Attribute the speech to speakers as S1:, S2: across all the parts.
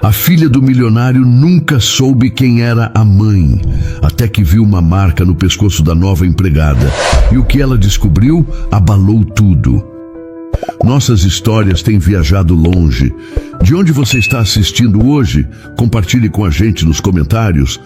S1: A filha do milionário nunca soube quem era a mãe, até que viu uma marca no pescoço da nova empregada. E o que ela descobriu abalou tudo. Nossas histórias têm viajado longe. De onde você está assistindo hoje? Compartilhe com a gente nos comentários.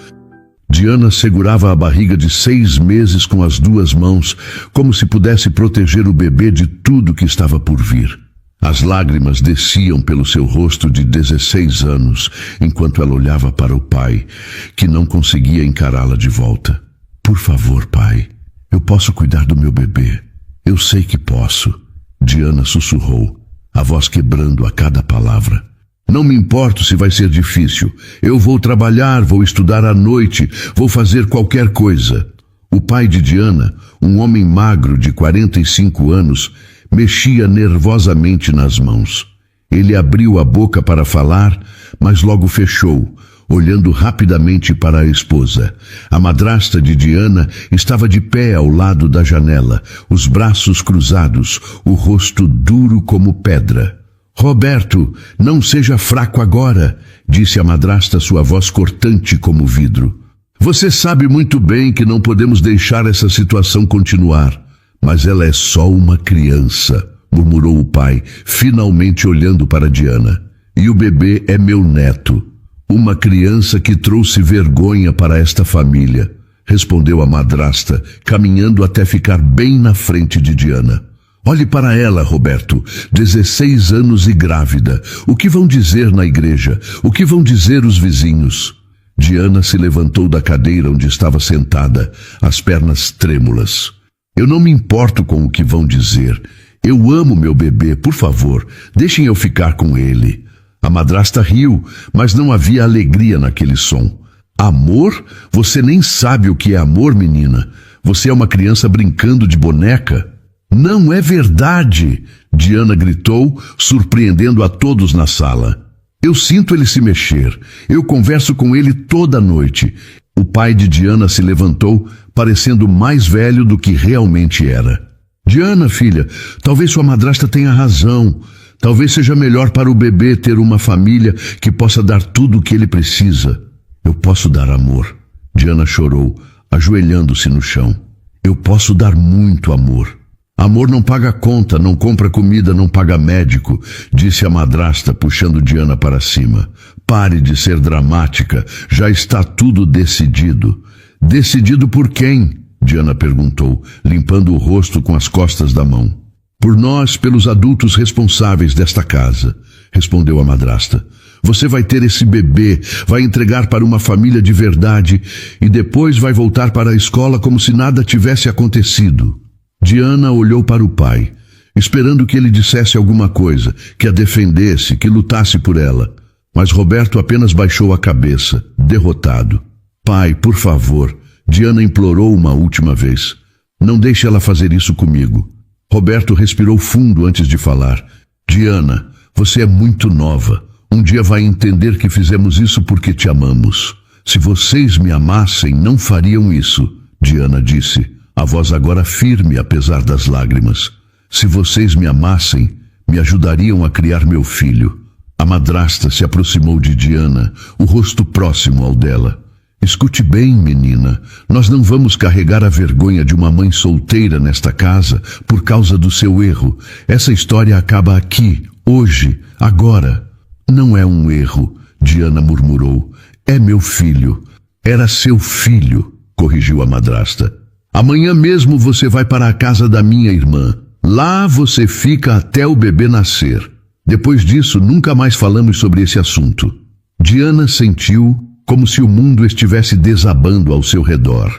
S1: Diana segurava a barriga de 6 meses com as 2 mãos, como se pudesse proteger o bebê de tudo que estava por vir. As lágrimas desciam pelo seu rosto de 16 anos, enquanto ela olhava para o pai, que não conseguia encará-la de volta. Por favor, pai, eu posso cuidar do meu bebê. Eu sei que posso. Diana sussurrou, a voz quebrando a cada palavra. Não me importo se vai ser difícil. Eu vou trabalhar, vou estudar à noite, vou fazer qualquer coisa. O pai de Diana, um homem magro de 45 anos, mexia nervosamente nas mãos. Ele abriu a boca para falar, mas logo fechou, olhando rapidamente para a esposa. A madrasta de Diana estava de pé ao lado da janela, os braços cruzados, o rosto duro como pedra. Roberto, não seja fraco agora, disse a madrasta, sua voz cortante como vidro. Você sabe muito bem que não podemos deixar essa situação continuar. Mas ela é só uma criança, murmurou o pai, finalmente olhando para Diana. E o bebê é meu neto. Uma criança que trouxe vergonha para esta família, respondeu a madrasta, caminhando até ficar bem na frente de Diana. Olhe para ela, Roberto, 16 anos e grávida. O que vão dizer na igreja? O que vão dizer os vizinhos? Diana se levantou da cadeira onde estava sentada, as pernas trêmulas. Eu não me importo com o que vão dizer. Eu amo meu bebê, por favor, deixem eu ficar com ele. A madrasta riu, mas não havia alegria naquele som. Amor? Você nem sabe o que é amor, menina. Você é uma criança brincando de boneca. Não é verdade, Diana gritou, surpreendendo a todos na sala. Eu sinto ele se mexer. Eu converso com ele toda noite. O pai de Diana se levantou, parecendo mais velho do que realmente era. Diana, filha, talvez sua madrasta tenha razão. Talvez seja melhor para o bebê ter uma família que possa dar tudo o que ele precisa. Eu posso dar amor. Diana chorou, ajoelhando-se no chão. Eu posso dar muito amor. Amor não paga conta, não compra comida, não paga médico, disse a madrasta, puxando Diana para cima. Pare de ser dramática, já está tudo decidido. Decidido por quem? Diana perguntou, limpando o rosto com as costas da mão. Por nós, pelos adultos responsáveis desta casa, respondeu a madrasta. Você vai ter esse bebê, vai entregar para uma família de verdade e depois vai voltar para a escola como se nada tivesse acontecido. Diana olhou para o pai, esperando que ele dissesse alguma coisa, que a defendesse, que lutasse por ela. Mas Roberto apenas baixou a cabeça, derrotado. Pai, por favor, Diana implorou uma última vez. Não deixe ela fazer isso comigo. Roberto respirou fundo antes de falar. Diana, você é muito nova. Um dia vai entender que fizemos isso porque te amamos. Se vocês me amassem, não fariam isso, Diana disse. A voz agora firme, apesar das lágrimas. Se vocês me amassem, me ajudariam a criar meu filho. A madrasta se aproximou de Diana, o rosto próximo ao dela. Escute bem, menina, nós não vamos carregar a vergonha de uma mãe solteira nesta casa por causa do seu erro. Essa história acaba aqui, hoje, agora. Não é um erro, Diana murmurou. É meu filho. Era seu filho, corrigiu a madrasta. Amanhã mesmo você vai para a casa da minha irmã. Lá você fica até o bebê nascer. Depois disso, nunca mais falamos sobre esse assunto. Diana sentiu como se o mundo estivesse desabando ao seu redor.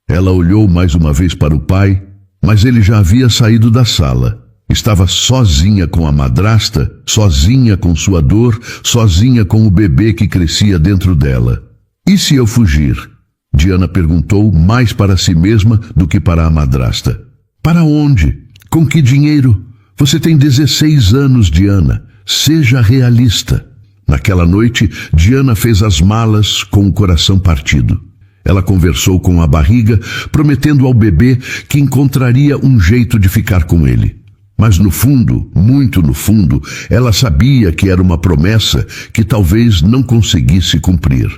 S1: Ela olhou mais uma vez para o pai, mas ele já havia saído da sala. Estava sozinha com a madrasta, sozinha com sua dor, sozinha com o bebê que crescia dentro dela. E se eu fugir? Diana perguntou mais para si mesma do que para a madrasta. Para onde? Com que dinheiro? Você tem 16 anos, Diana. Seja realista. Naquela noite, Diana fez as malas com o coração partido. Ela conversou com a barriga, prometendo ao bebê que encontraria um jeito de ficar com ele. Mas no fundo, muito no fundo, ela sabia que era uma promessa que talvez não conseguisse cumprir.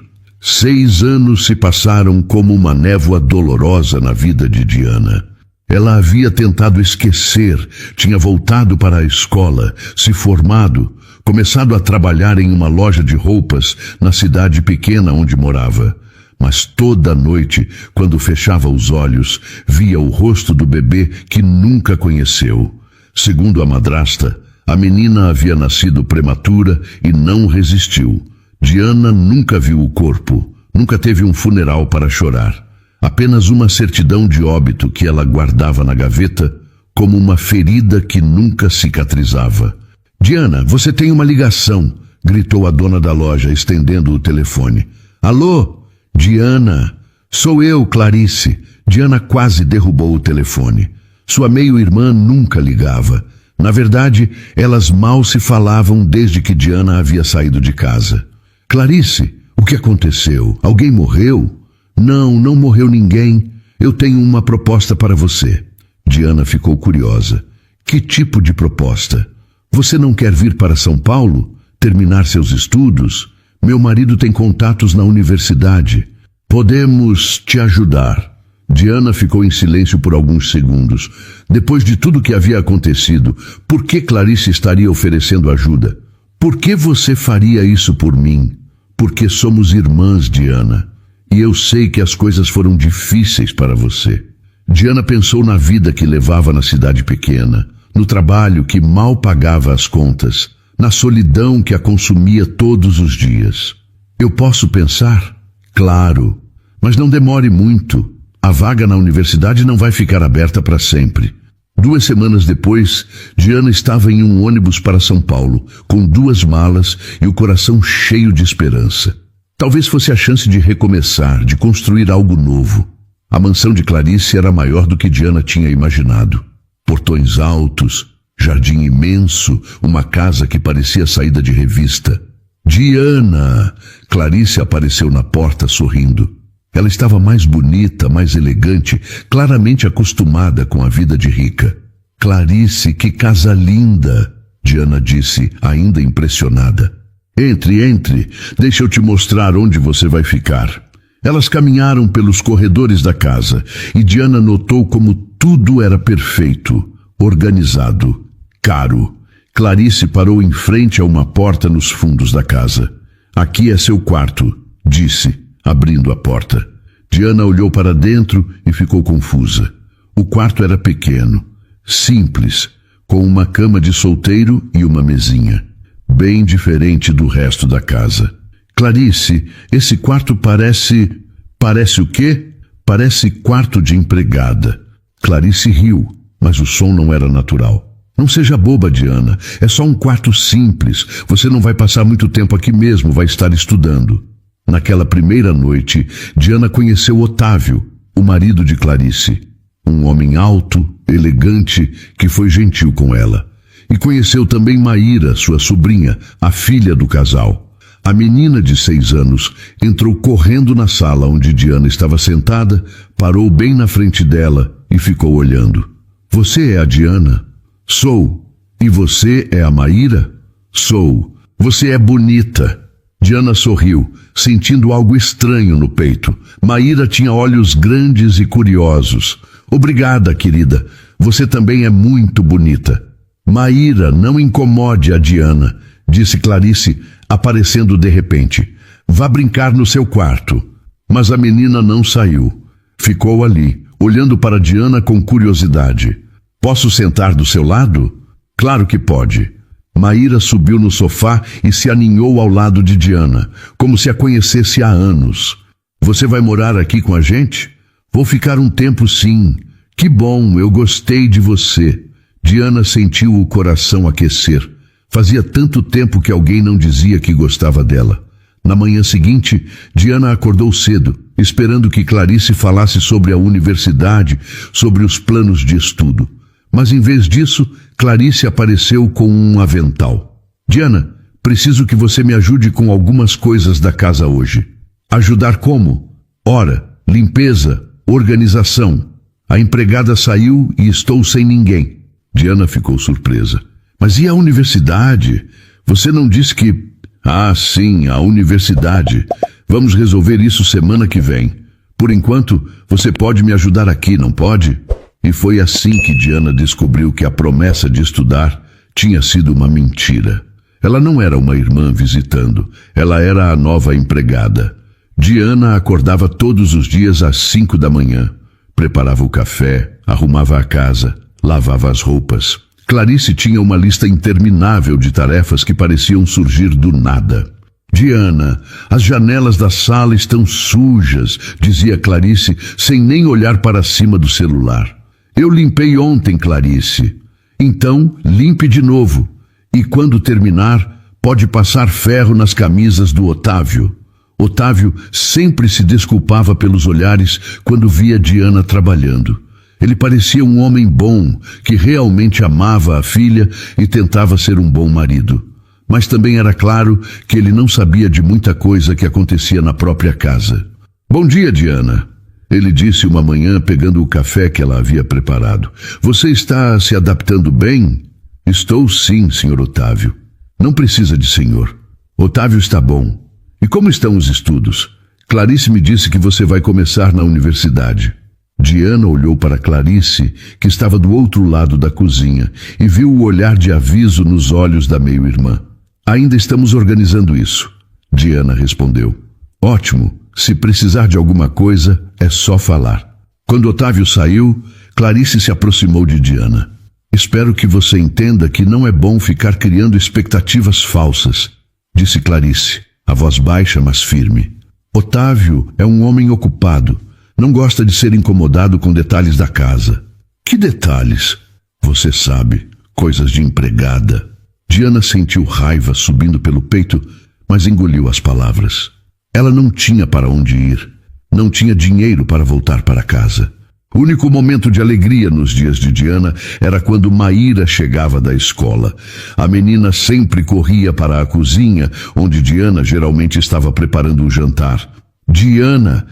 S1: 6 anos se passaram como uma névoa dolorosa na vida de Diana. Ela havia tentado esquecer, tinha voltado para a escola, se formado, começado a trabalhar em uma loja de roupas na cidade pequena onde morava. Mas toda noite, quando fechava os olhos, via o rosto do bebê que nunca conheceu. Segundo a madrasta, a menina havia nascido prematura e não resistiu. Diana nunca viu o corpo, nunca teve um funeral para chorar. Apenas uma certidão de óbito que ela guardava na gaveta como uma ferida que nunca cicatrizava. "Diana, você tem uma ligação", gritou a dona da loja, estendendo o telefone. "Alô? Diana, sou eu, Clarice." Diana quase derrubou o telefone. Sua meio-irmã nunca ligava. Na verdade, elas mal se falavam desde que Diana havia saído de casa. "Clarice, o que aconteceu? Alguém morreu?" Não morreu ninguém. Eu tenho uma proposta para você." Diana ficou curiosa. "Que tipo de proposta? Você não quer vir para São Paulo? Terminar seus estudos? Meu marido tem contatos na universidade. Podemos te ajudar." Diana ficou em silêncio por alguns segundos. Depois de tudo que havia acontecido, por que Clarice estaria oferecendo ajuda? "Por que você faria isso por mim?" "Porque somos irmãs, Diana. E eu sei que as coisas foram difíceis para você." Diana pensou na vida que levava na cidade pequena, no trabalho que mal pagava as contas, na solidão que a consumia todos os dias. "Eu posso pensar?" "Claro, mas não demore muito. A vaga na universidade não vai ficar aberta para sempre." 2 semanas depois, Diana estava em um ônibus para São Paulo, com 2 malas e o coração cheio de esperança. Talvez fosse a chance de recomeçar, de construir algo novo. A mansão de Clarice era maior do que Diana tinha imaginado. Portões altos, jardim imenso, uma casa que parecia saída de revista. "Diana!" Clarice apareceu na porta sorrindo. Ela estava mais bonita, mais elegante, claramente acostumada com a vida de rica. "Clarice, que casa linda!" Diana disse, ainda impressionada. Entre, deixa eu te mostrar onde você vai ficar." Elas caminharam pelos corredores da casa e Diana notou como tudo era perfeito, organizado, caro. Clarice parou em frente a uma porta nos fundos da casa. "Aqui é seu quarto", disse, abrindo a porta. Diana olhou para dentro e ficou confusa. O quarto era pequeno, simples, com uma cama de solteiro e uma mesinha. Bem diferente do resto da casa. "Clarice, esse quarto parece... Parece o quê?" "Parece quarto de empregada." Clarice riu, mas o som não era natural. "Não seja boba, Diana. É só um quarto simples. Você não vai passar muito tempo aqui mesmo, vai estar estudando." Naquela primeira noite, Diana conheceu Otávio, o marido de Clarice. Um homem alto, elegante, que foi gentil com ela. E conheceu também Maíra, sua sobrinha, a filha do casal. A menina de 6 anos entrou correndo na sala onde Diana estava sentada, parou bem na frente dela e ficou olhando. "Você é a Diana?" "Sou." "E você é a Maíra?" "Sou." "Você é bonita." Diana sorriu, sentindo algo estranho no peito. Maíra tinha olhos grandes e curiosos. "Obrigada, querida. Você também é muito bonita." "Maíra, não incomode a Diana", disse Clarice, aparecendo de repente. "Vá brincar no seu quarto." Mas a menina não saiu. Ficou ali, olhando para Diana com curiosidade. "Posso sentar do seu lado?" "Claro que pode." Maíra subiu no sofá e se aninhou ao lado de Diana, como se a conhecesse há anos. "Você vai morar aqui com a gente?" "Vou ficar um tempo, sim." "Que bom, eu gostei de você." Diana sentiu o coração aquecer. Fazia tanto tempo que alguém não dizia que gostava dela. Na manhã seguinte, Diana acordou cedo, esperando que Clarice falasse sobre a universidade, sobre os planos de estudo. Mas em vez disso, Clarice apareceu com um avental. "Diana, preciso que você me ajude com algumas coisas da casa hoje." "Ajudar como?" "Ora, limpeza, organização. A empregada saiu e estou sem ninguém." Diana ficou surpresa. Mas e a universidade? Você não disse que... Ah, sim, a universidade. Vamos resolver isso semana que vem. Por enquanto, você pode me ajudar aqui, não pode? E foi assim que Diana descobriu que a promessa de estudar tinha sido uma mentira. Ela não era uma irmã visitando, ela era a nova empregada. Diana acordava todos os dias às 5 da manhã. Preparava o café, arrumava a casa, lavava as roupas. Clarice tinha uma lista interminável de tarefas que pareciam surgir do nada. Diana, as janelas da sala estão sujas, dizia Clarice, sem nem olhar para cima do celular. Eu limpei ontem, Clarice. Então, limpe de novo. E quando terminar, pode passar ferro nas camisas do Otávio. Otávio sempre se desculpava pelos olhares quando via Diana trabalhando. Ele parecia um homem bom, que realmente amava a filha e tentava ser um bom marido. Mas também era claro que ele não sabia de muita coisa que acontecia na própria casa. Bom dia, Diana. Ele disse uma manhã, pegando o café que ela havia preparado. Você está se adaptando bem? Estou sim, Sr. Otávio. Não precisa de senhor. Otávio está bom. E como estão os estudos? Clarice me disse que você vai começar na universidade. Diana olhou para Clarice, que estava do outro lado da cozinha, e viu o olhar de aviso nos olhos da meio-irmã. Ainda estamos organizando isso. Diana respondeu. Ótimo. Se precisar de alguma coisa, é só falar. Quando Otávio saiu, Clarice se aproximou de Diana. Espero que você entenda que não é bom ficar criando expectativas falsas, disse Clarice, a voz baixa, mas firme. Otávio é um homem ocupado. Não gosta de ser incomodado com detalhes da casa. Que detalhes? Você sabe, coisas de empregada. Diana sentiu raiva subindo pelo peito, mas engoliu as palavras. Ela não tinha para onde ir. Não tinha dinheiro para voltar para casa. O único momento de alegria nos dias de Diana era quando Maíra chegava da escola. A menina sempre corria para a cozinha, onde Diana geralmente estava preparando o jantar. Diana!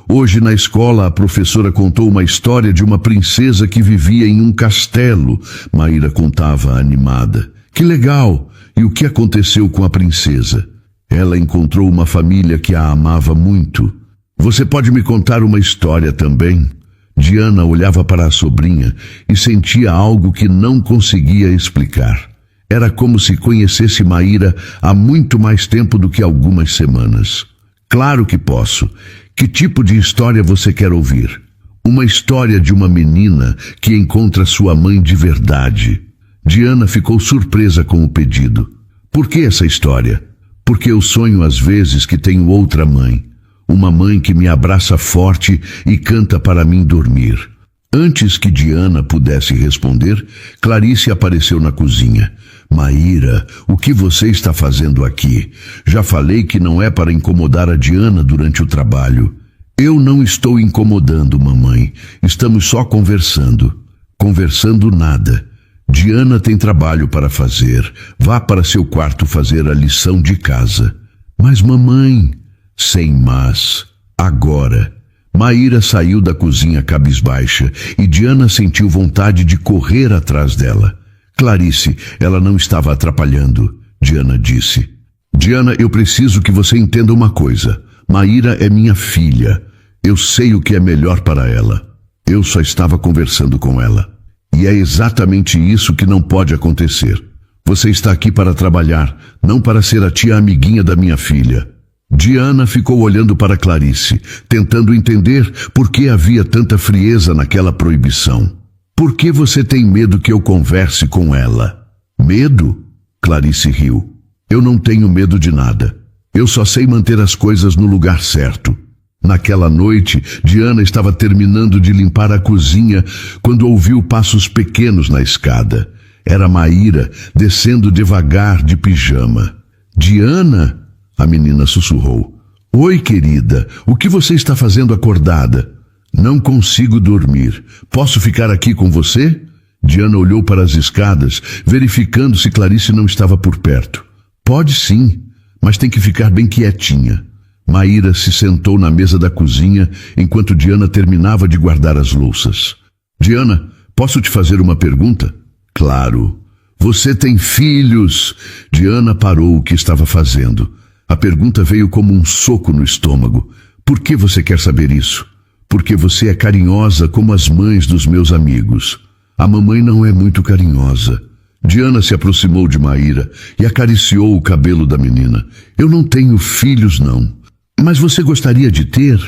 S1: Hoje na escola a professora contou uma história de uma princesa que vivia em um castelo. Maíra contava animada. Que legal! E o que aconteceu com a princesa? Ela encontrou uma família que a amava muito. Você pode me contar uma história também? Diana olhava para a sobrinha e sentia algo que não conseguia explicar. Era como se conhecesse Maíra há muito mais tempo do que algumas semanas. Claro que posso. Que tipo de história você quer ouvir? Uma história de uma menina que encontra sua mãe de verdade. Diana ficou surpresa com o pedido. Por que essa história? Porque eu sonho às vezes que tenho outra mãe. Uma mãe que me abraça forte e canta para mim dormir. Antes que Diana pudesse responder, Clarice apareceu na cozinha. Maíra, o que você está fazendo aqui? Já falei que não é para incomodar a Diana durante o trabalho. Eu não estou incomodando, mamãe. Estamos só conversando. Conversando nada. Diana tem trabalho para fazer. Vá para seu quarto fazer a lição de casa. Mas, mamãe... Sem mas. Agora. Maíra saiu da cozinha cabisbaixa e Diana sentiu vontade de correr atrás dela. Clarice, ela não estava atrapalhando, Diana disse. Diana, eu preciso que você entenda uma coisa. Maíra é minha filha. Eu sei o que é melhor para ela. Eu só estava conversando com ela. E é exatamente isso que não pode acontecer. Você está aqui para trabalhar, não para ser a tia amiguinha da minha filha. Diana ficou olhando para Clarice, tentando entender por que havia tanta frieza naquela proibição. Por que você tem medo que eu converse com ela? Medo? Clarice riu. Eu não tenho medo de nada. Eu só sei manter as coisas no lugar certo. Naquela noite, Diana estava terminando de limpar a cozinha quando ouviu passos pequenos na escada. Era Maíra descendo devagar de pijama. Diana? A menina sussurrou. Oi, querida, o que você está fazendo acordada? Não consigo dormir. Posso ficar aqui com você? Diana olhou para as escadas, verificando se Clarice não estava por perto. Pode sim, mas tem que ficar bem quietinha. Maíra se sentou na mesa da cozinha enquanto Diana terminava de guardar as louças. Diana, Posso te fazer uma pergunta? Claro. Você tem filhos? Diana parou o que estava fazendo. A pergunta veio como um soco no estômago. Por que você quer saber isso? Porque você é carinhosa como as mães dos meus amigos. A mamãe não é muito carinhosa. Diana se aproximou de Maíra e acariciou o cabelo da menina. Eu não tenho filhos, não. Mas você gostaria de ter?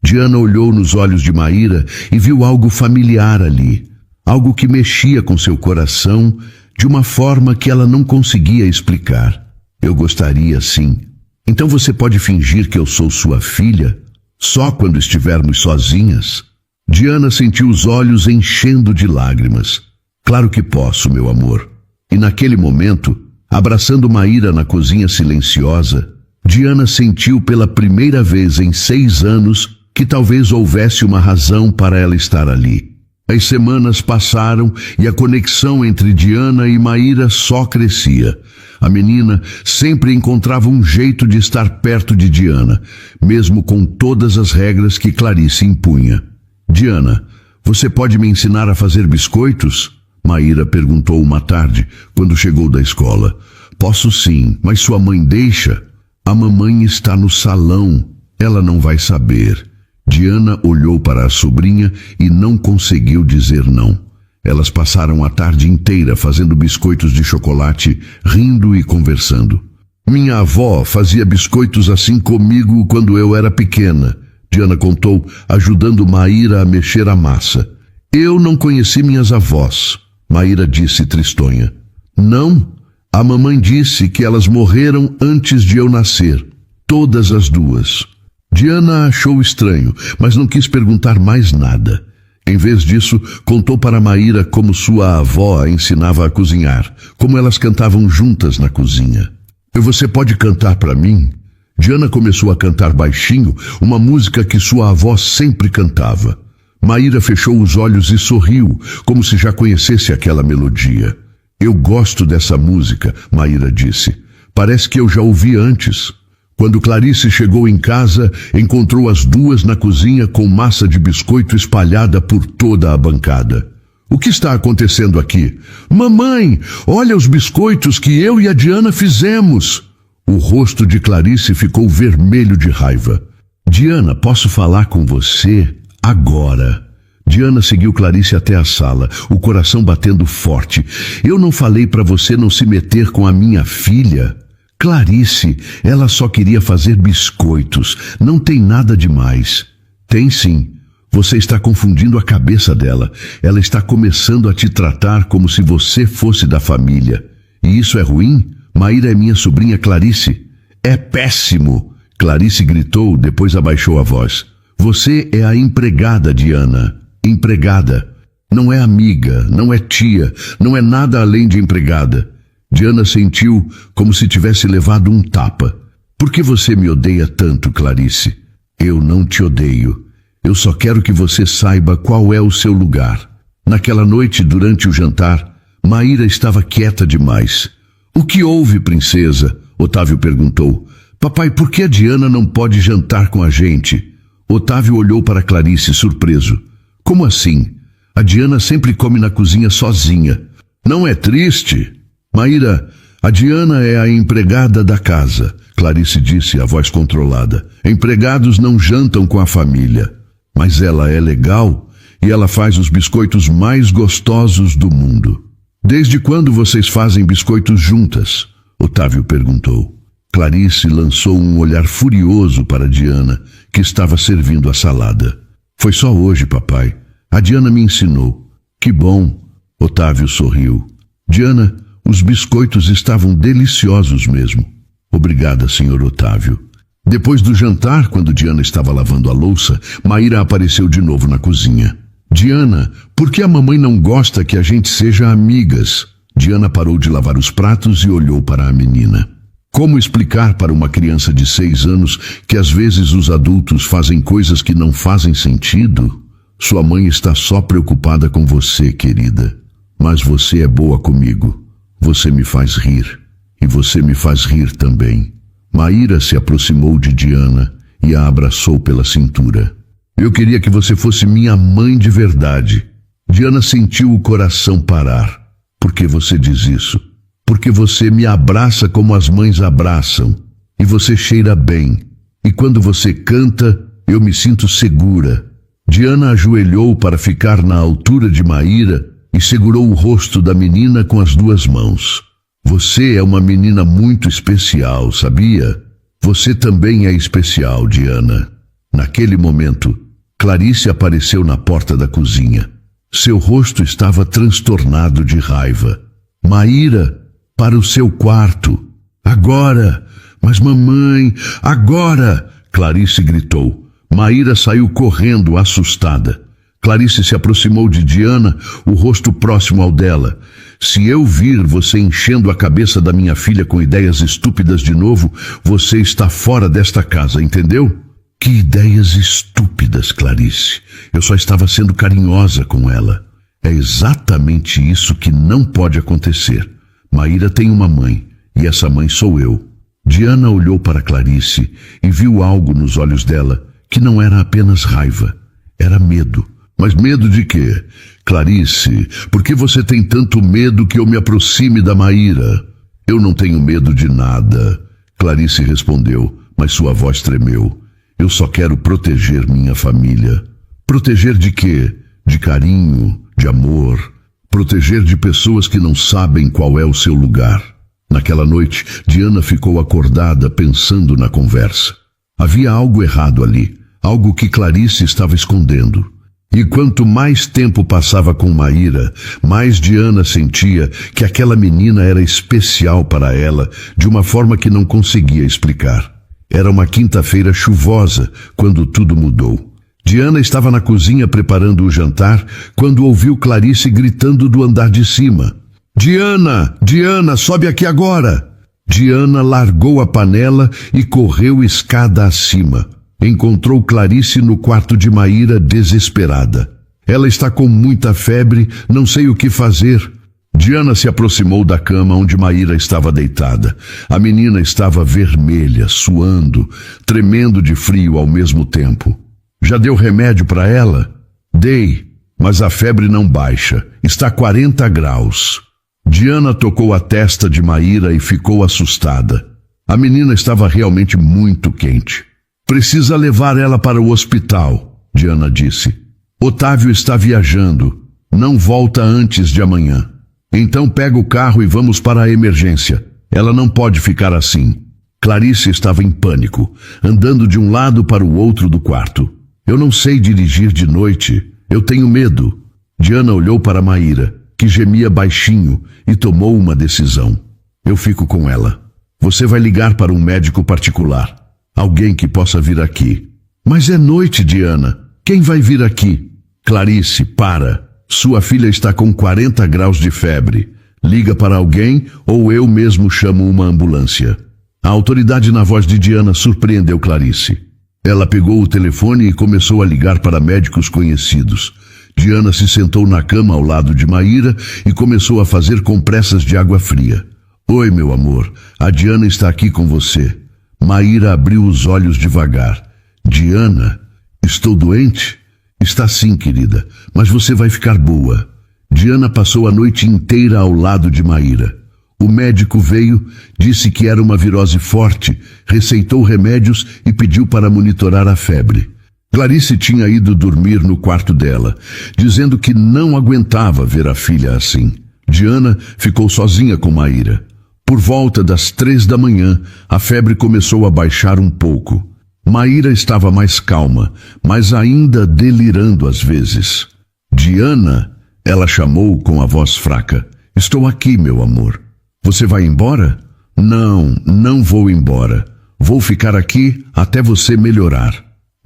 S1: Diana olhou nos olhos de Maíra e viu algo familiar ali. Algo que mexia com seu coração de uma forma que ela não conseguia explicar. Eu gostaria, sim. Então você pode fingir que eu sou sua filha? Só quando estivermos sozinhas? Diana sentiu os olhos enchendo de lágrimas. Claro que posso, meu amor. E naquele momento, abraçando Maíra na cozinha silenciosa, Diana sentiu pela primeira vez em 6 anos que talvez houvesse uma razão para ela estar ali. As semanas passaram e a conexão entre Diana e Maíra só crescia. A menina sempre encontrava um jeito de estar perto de Diana, mesmo com todas as regras que Clarice impunha. Diana, você pode me ensinar a fazer biscoitos? Maíra perguntou uma tarde, quando chegou da escola. Posso sim, mas sua mãe deixa? A mamãe está no salão. Ela não vai saber. Diana olhou para a sobrinha e não conseguiu dizer não. Elas passaram a tarde inteira fazendo biscoitos de chocolate, rindo e conversando. Minha avó fazia biscoitos assim comigo quando eu era pequena, Diana contou, ajudando Maíra a mexer a massa. Eu não conheci minhas avós, Maíra disse tristonha. Não, a mamãe disse que elas morreram antes de eu nascer, todas as duas. Diana achou estranho, mas não quis perguntar mais nada. Em vez disso, contou para Maíra como sua avó a ensinava a cozinhar, como elas cantavam juntas na cozinha. E você pode cantar para mim? Diana começou a cantar baixinho uma música que sua avó sempre cantava. Maíra fechou os olhos e sorriu, como se já conhecesse aquela melodia. Eu gosto dessa música, Maíra disse. Parece que eu já ouvi antes. Quando Clarice chegou em casa, encontrou as duas na cozinha com massa de biscoito espalhada por toda a bancada. O que está acontecendo aqui? Mamãe, olha os biscoitos que eu e a Diana fizemos. O rosto de Clarice ficou vermelho de raiva. Diana, posso falar com você agora? Diana seguiu Clarice até a sala, o coração batendo forte. Eu não falei para você não se meter com a minha filha? Clarice, ela só queria fazer biscoitos, não tem nada demais. Tem sim. Você está confundindo a cabeça dela. Ela está começando a te tratar como se você fosse da família. E isso é ruim? Maíra é minha sobrinha Clarice. É péssimo! Clarice gritou, depois abaixou a voz. Você é a empregada, Diana. Empregada. Não é amiga, não é tia, não é nada além de empregada. Diana sentiu como se tivesse levado um tapa. Por que você me odeia tanto, Clarice? Eu não te odeio. Eu só quero que você saiba qual é o seu lugar. Naquela noite, durante o jantar, Maíra estava quieta demais. O que houve, princesa? Otávio perguntou. Papai, por que a Diana não pode jantar com a gente? Otávio olhou para Clarice, surpreso. Como assim? A Diana sempre come na cozinha sozinha. Não é triste? Maíra, a Diana é a empregada da casa, Clarice disse, a voz controlada. Empregados não jantam com a família. Mas ela é legal e ela faz os biscoitos mais gostosos do mundo. Desde quando vocês fazem biscoitos juntas? Otávio perguntou. Clarice lançou um olhar furioso para Diana, que estava servindo a salada. Foi só hoje, papai. A Diana me ensinou. Que bom. Otávio sorriu. Diana, os biscoitos estavam deliciosos mesmo. Obrigada, senhor Otávio. Depois do jantar, quando Diana estava lavando a louça, Maíra apareceu de novo na cozinha. Diana, por que a mamãe não gosta que a gente seja amigas? Diana parou de lavar os pratos e olhou para a menina. Como explicar para uma criança de 6 anos que às vezes os adultos fazem coisas que não fazem sentido? Sua mãe está só preocupada com você, querida. Mas você é boa comigo. Você me faz rir. E você me faz rir também. Maíra se aproximou de Diana e a abraçou pela cintura. Eu queria que você fosse minha mãe de verdade. Diana sentiu o coração parar. Por que você diz isso? Porque você me abraça como as mães abraçam. E você cheira bem. E quando você canta, eu me sinto segura. Diana ajoelhou para ficar na altura de Maíra e segurou o rosto da menina com as duas mãos. Você é uma menina muito especial, sabia? Você também é especial, Diana. Naquele momento, Clarice apareceu na porta da cozinha. Seu rosto estava transtornado de raiva. Maíra, para o seu quarto. Agora! Mas mamãe, agora! Clarice gritou. Maíra saiu correndo, assustada. Clarice se aproximou de Diana, o rosto próximo ao dela. Se eu vir você enchendo a cabeça da minha filha com ideias estúpidas de novo, você está fora desta casa, entendeu? Que ideias estúpidas, Clarice. Eu só estava sendo carinhosa com ela. É exatamente isso que não pode acontecer. Maíra tem uma mãe, e essa mãe sou eu. Diana olhou para Clarice e viu algo nos olhos dela que não era apenas raiva, era medo. Mas medo de quê? Clarice, por que você tem tanto medo que eu me aproxime da Maíra? Eu não tenho medo de nada. Clarice respondeu, mas sua voz tremeu. Eu só quero proteger minha família. Proteger de quê? De carinho, de amor. Proteger de pessoas que não sabem qual é o seu lugar. Naquela noite, Diana ficou acordada pensando na conversa. Havia algo errado ali, algo que Clarice estava escondendo. E quanto mais tempo passava com Maíra, mais Diana sentia que aquela menina era especial para ela, de uma forma que não conseguia explicar. Era uma quinta-feira chuvosa, quando tudo mudou. Diana estava na cozinha preparando o jantar, quando ouviu Clarice gritando do andar de cima. Diana, Diana, sobe aqui agora! Diana largou a panela e correu escada acima. Encontrou Clarice no quarto de Maíra desesperada. Ela está com muita febre, não sei o que fazer. Diana se aproximou da cama onde Maíra estava deitada. A menina estava vermelha, suando, tremendo de frio ao mesmo tempo. Já deu remédio para ela? Dei, mas a febre não baixa. Está 40 graus. Diana tocou a testa de Maíra e ficou assustada. A menina estava realmente muito quente. Precisa levar ela para o hospital, Diana disse. Otávio está viajando. Não volta antes de amanhã. Então pega o carro e vamos para a emergência. Ela não pode ficar assim. Clarice estava em pânico, andando de um lado para o outro do quarto. Eu não sei dirigir de noite. Eu tenho medo. Diana olhou para Maíra, que gemia baixinho, e tomou uma decisão. Eu fico com ela. Você vai ligar para um médico particular. Alguém que possa vir aqui. Mas é noite, Diana. Quem vai vir aqui? Clarice, para. Sua filha está com 40 graus de febre. Liga para alguém ou eu mesmo chamo uma ambulância. A autoridade na voz de Diana surpreendeu Clarice. Ela pegou o telefone e começou a ligar para médicos conhecidos. Diana se sentou na cama ao lado de Maíra e começou a fazer compressas de água fria. Oi, meu amor. A Diana está aqui com você. Maíra abriu os olhos devagar. Diana, estou doente? Está sim, querida, mas você vai ficar boa. Diana passou a noite inteira ao lado de Maíra. O médico veio, disse que era uma virose forte, receitou remédios e pediu para monitorar a febre. Clarice tinha ido dormir no quarto dela, dizendo que não aguentava ver a filha assim. Diana ficou sozinha com Maíra. Por volta das 3 da manhã, a febre começou a baixar um pouco. Maíra estava mais calma, mas ainda delirando às vezes. Diana, ela chamou com a voz fraca. Estou aqui, meu amor. Você vai embora? Não, não vou embora. Vou ficar aqui até você melhorar.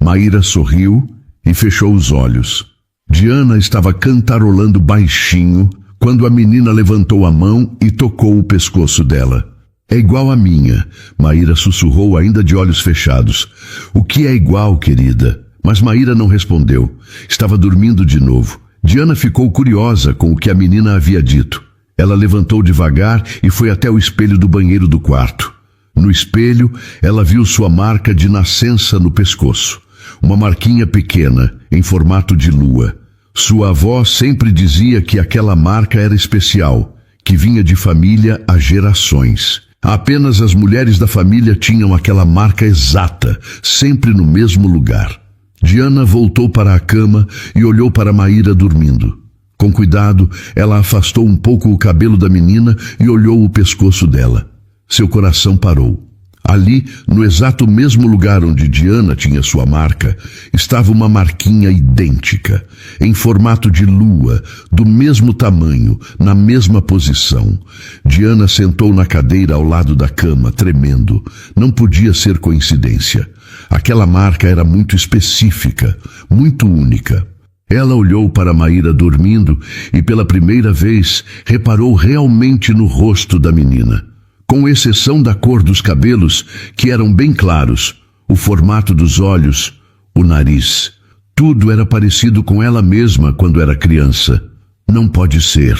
S1: Maíra sorriu e fechou os olhos. Diana estava cantarolando baixinho quando a menina levantou a mão e tocou o pescoço dela. É igual a minha, Maíra sussurrou ainda de olhos fechados. O que é igual, querida? Mas Maíra não respondeu. Estava dormindo de novo. Diana ficou curiosa com o que a menina havia dito. Ela levantou devagar e foi até o espelho do banheiro do quarto. No espelho, ela viu sua marca de nascença no pescoço. Uma marquinha pequena, em formato de lua. Sua avó sempre dizia que aquela marca era especial, que vinha de família há gerações. Apenas as mulheres da família tinham aquela marca exata, sempre no mesmo lugar. Diana voltou para a cama e olhou para Maíra dormindo. Com cuidado, ela afastou um pouco o cabelo da menina e olhou o pescoço dela. Seu coração parou. Ali, no exato mesmo lugar onde Diana tinha sua marca, estava uma marquinha idêntica, em formato de lua, do mesmo tamanho, na mesma posição. Diana sentou na cadeira ao lado da cama, tremendo. Não podia ser coincidência. Aquela marca era muito específica, muito única. Ela olhou para Maíra dormindo e pela primeira vez reparou realmente no rosto da menina. Com exceção da cor dos cabelos, que eram bem claros, o formato dos olhos, o nariz. Tudo era parecido com ela mesma quando era criança. Não pode ser.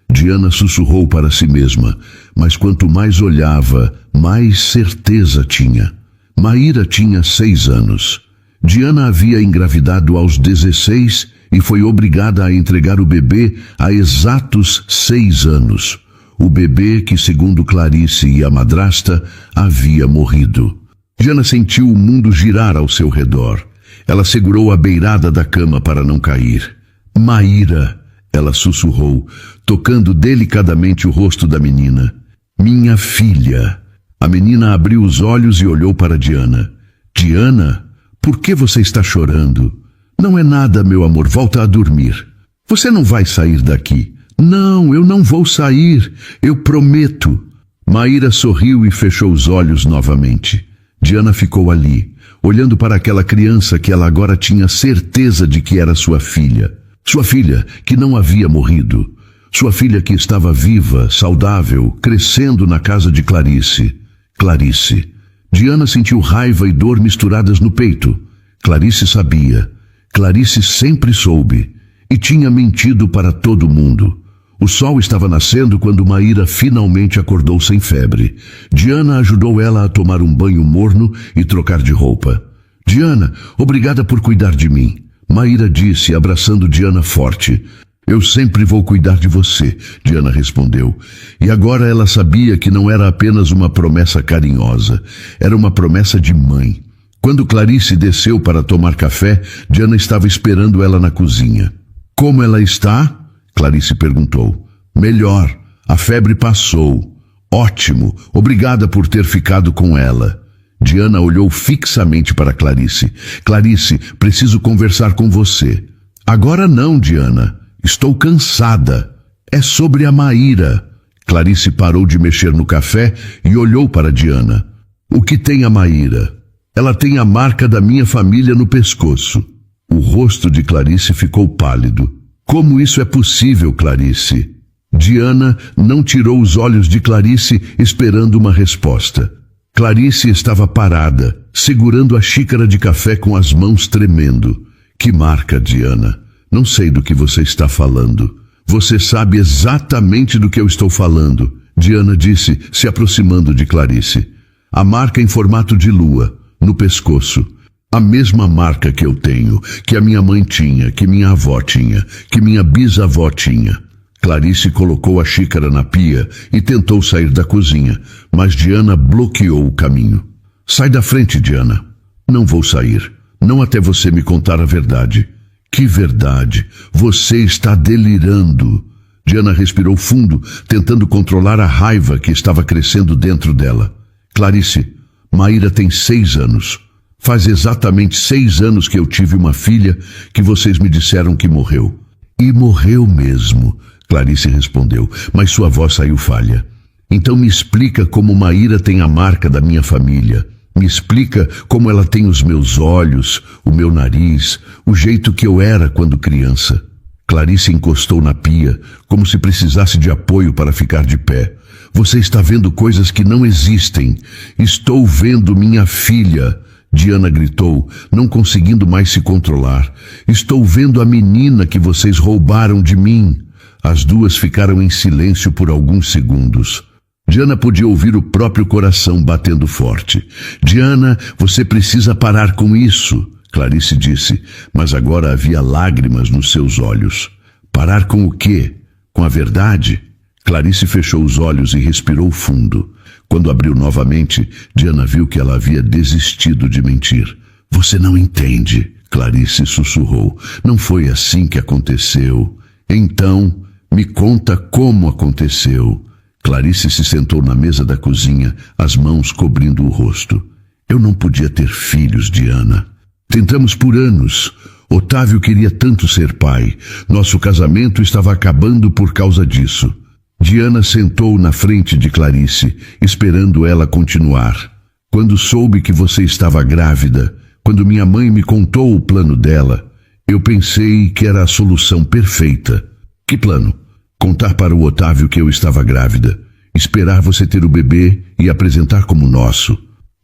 S1: Diana sussurrou para si mesma, mas quanto mais olhava, mais certeza tinha. Maíra tinha 6 anos. Diana havia engravidado aos 16 e foi obrigada a entregar o bebê há exatos 6 anos. O bebê que, segundo Clarice e a madrasta, havia morrido. Diana sentiu o mundo girar ao seu redor. Ela segurou a beirada da cama para não cair. Maíra, ela sussurrou, tocando delicadamente o rosto da menina. Minha filha. A menina abriu os olhos e olhou para Diana. Diana, por que você está chorando? Não é nada, meu amor, volta a dormir. Você não vai sair daqui. Não, eu não vou sair, eu prometo. Maíra sorriu e fechou os olhos novamente. Diana ficou ali, olhando para aquela criança que ela agora tinha certeza de que era sua filha. Sua filha que não havia morrido. Sua filha que estava viva, saudável, crescendo na casa de Clarice. Clarice. Diana sentiu raiva e dor misturadas no peito. Clarice sabia. Clarice sempre soube. E tinha mentido para todo mundo. O sol estava nascendo quando Maíra finalmente acordou sem febre. Diana ajudou ela a tomar um banho morno e trocar de roupa. Diana, obrigada por cuidar de mim. Maíra disse, abraçando Diana forte. Eu sempre vou cuidar de você, Diana respondeu. E agora ela sabia que não era apenas uma promessa carinhosa. Era uma promessa de mãe. Quando Clarice desceu para tomar café, Diana estava esperando ela na cozinha. Como ela está? Clarice perguntou. Melhor. A febre passou. Ótimo. Obrigada por ter ficado com ela. Diana olhou fixamente para Clarice. Clarice, preciso conversar com você. Agora não, Diana. Estou cansada. É sobre a Maíra. Clarice parou de mexer no café e olhou para Diana. O que tem a Maíra? Ela tem a marca da minha família no pescoço. O rosto de Clarice ficou pálido. Como isso é possível, Clarice? Diana não tirou os olhos de Clarice esperando uma resposta. Clarice estava parada, segurando a xícara de café com as mãos tremendo. Que marca, Diana? Não sei do que você está falando. Você sabe exatamente do que eu estou falando, Diana disse, se aproximando de Clarice. A marca em formato de lua, no pescoço. A mesma marca que eu tenho, que a minha mãe tinha, que minha avó tinha, que minha bisavó tinha. Clarice colocou a xícara na pia e tentou sair da cozinha, mas Diana bloqueou o caminho. Sai da frente, Diana. Não vou sair. Não até você me contar a verdade. Que verdade? Você está delirando. Diana respirou fundo, tentando controlar a raiva que estava crescendo dentro dela. Clarice, Maíra tem 6 anos. Faz exatamente 6 anos que eu tive uma filha que vocês me disseram que morreu. E morreu mesmo, Clarice respondeu, mas sua voz saiu falha. Então me explica como Maíra tem a marca da minha família. Me explica como ela tem os meus olhos, o meu nariz, o jeito que eu era quando criança. Clarice encostou na pia, como se precisasse de apoio para ficar de pé. Você está vendo coisas que não existem. Estou vendo minha filha. Diana gritou, não conseguindo mais se controlar. Estou vendo a menina que vocês roubaram de mim. As duas ficaram em silêncio por alguns segundos. Diana podia ouvir o próprio coração batendo forte. Diana, você precisa parar com isso. Clarice disse, mas agora havia lágrimas nos seus olhos. Parar com o quê? Com a verdade? Clarice fechou os olhos e respirou fundo. Quando abriu novamente, Diana viu que ela havia desistido de mentir. Você não entende, Clarice sussurrou. Não foi assim que aconteceu. Então, me conta como aconteceu. Clarice se sentou na mesa da cozinha, as mãos cobrindo o rosto. Eu não podia ter filhos, Diana. Tentamos por anos. Otávio queria tanto ser pai. Nosso casamento estava acabando por causa disso. Diana sentou na frente de Clarice, esperando ela continuar. Quando soube que você estava grávida, quando minha mãe me contou o plano dela, eu pensei que era a solução perfeita. Que plano? Contar para o Otávio que eu estava grávida, esperar você ter o bebê e apresentar como nosso.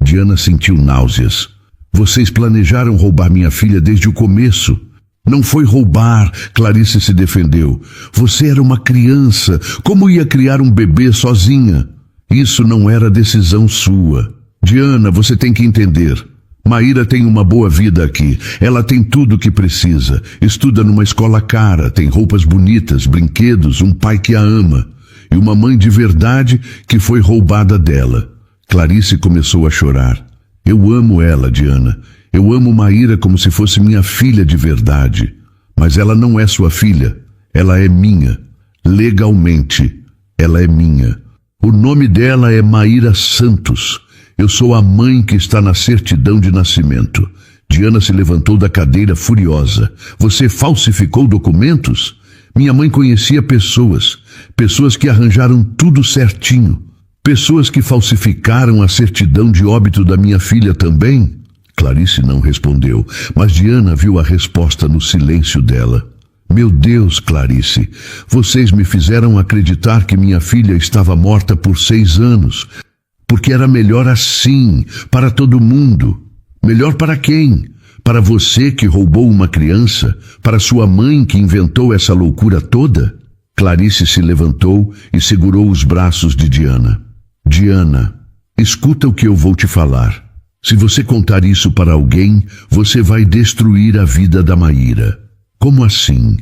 S1: Diana sentiu náuseas. Vocês planejaram roubar minha filha desde o começo. Não foi roubar, Clarice se defendeu. Você era uma criança. Como ia criar um bebê sozinha? Isso não era decisão sua. Diana, você tem que entender. Maíra tem uma boa vida aqui. Ela tem tudo o que precisa. Estuda numa escola cara, tem roupas bonitas, brinquedos, um pai que a ama. E uma mãe de verdade que foi roubada dela. Clarice começou a chorar. Eu amo ela, Diana. Eu amo Maíra como se fosse minha filha de verdade. Mas ela não é sua filha. Ela é minha. Legalmente, ela é minha. O nome dela é Maíra Santos. Eu sou a mãe que está na certidão de nascimento. Diana se levantou da cadeira furiosa. Você falsificou documentos? Minha mãe conhecia pessoas que arranjaram tudo certinho. Pessoas que falsificaram a certidão de óbito da minha filha também? Clarice não respondeu, mas Diana viu a resposta no silêncio dela. Meu Deus, Clarice, vocês me fizeram acreditar que minha filha estava morta por 6 anos, porque era melhor assim, para todo mundo. Melhor para quem? Para você que roubou uma criança? Para sua mãe que inventou essa loucura toda? Clarice se levantou e segurou os braços de Diana. Diana, escuta o que eu vou te falar. Se você contar isso para alguém, você vai destruir a vida da Maíra. Como assim?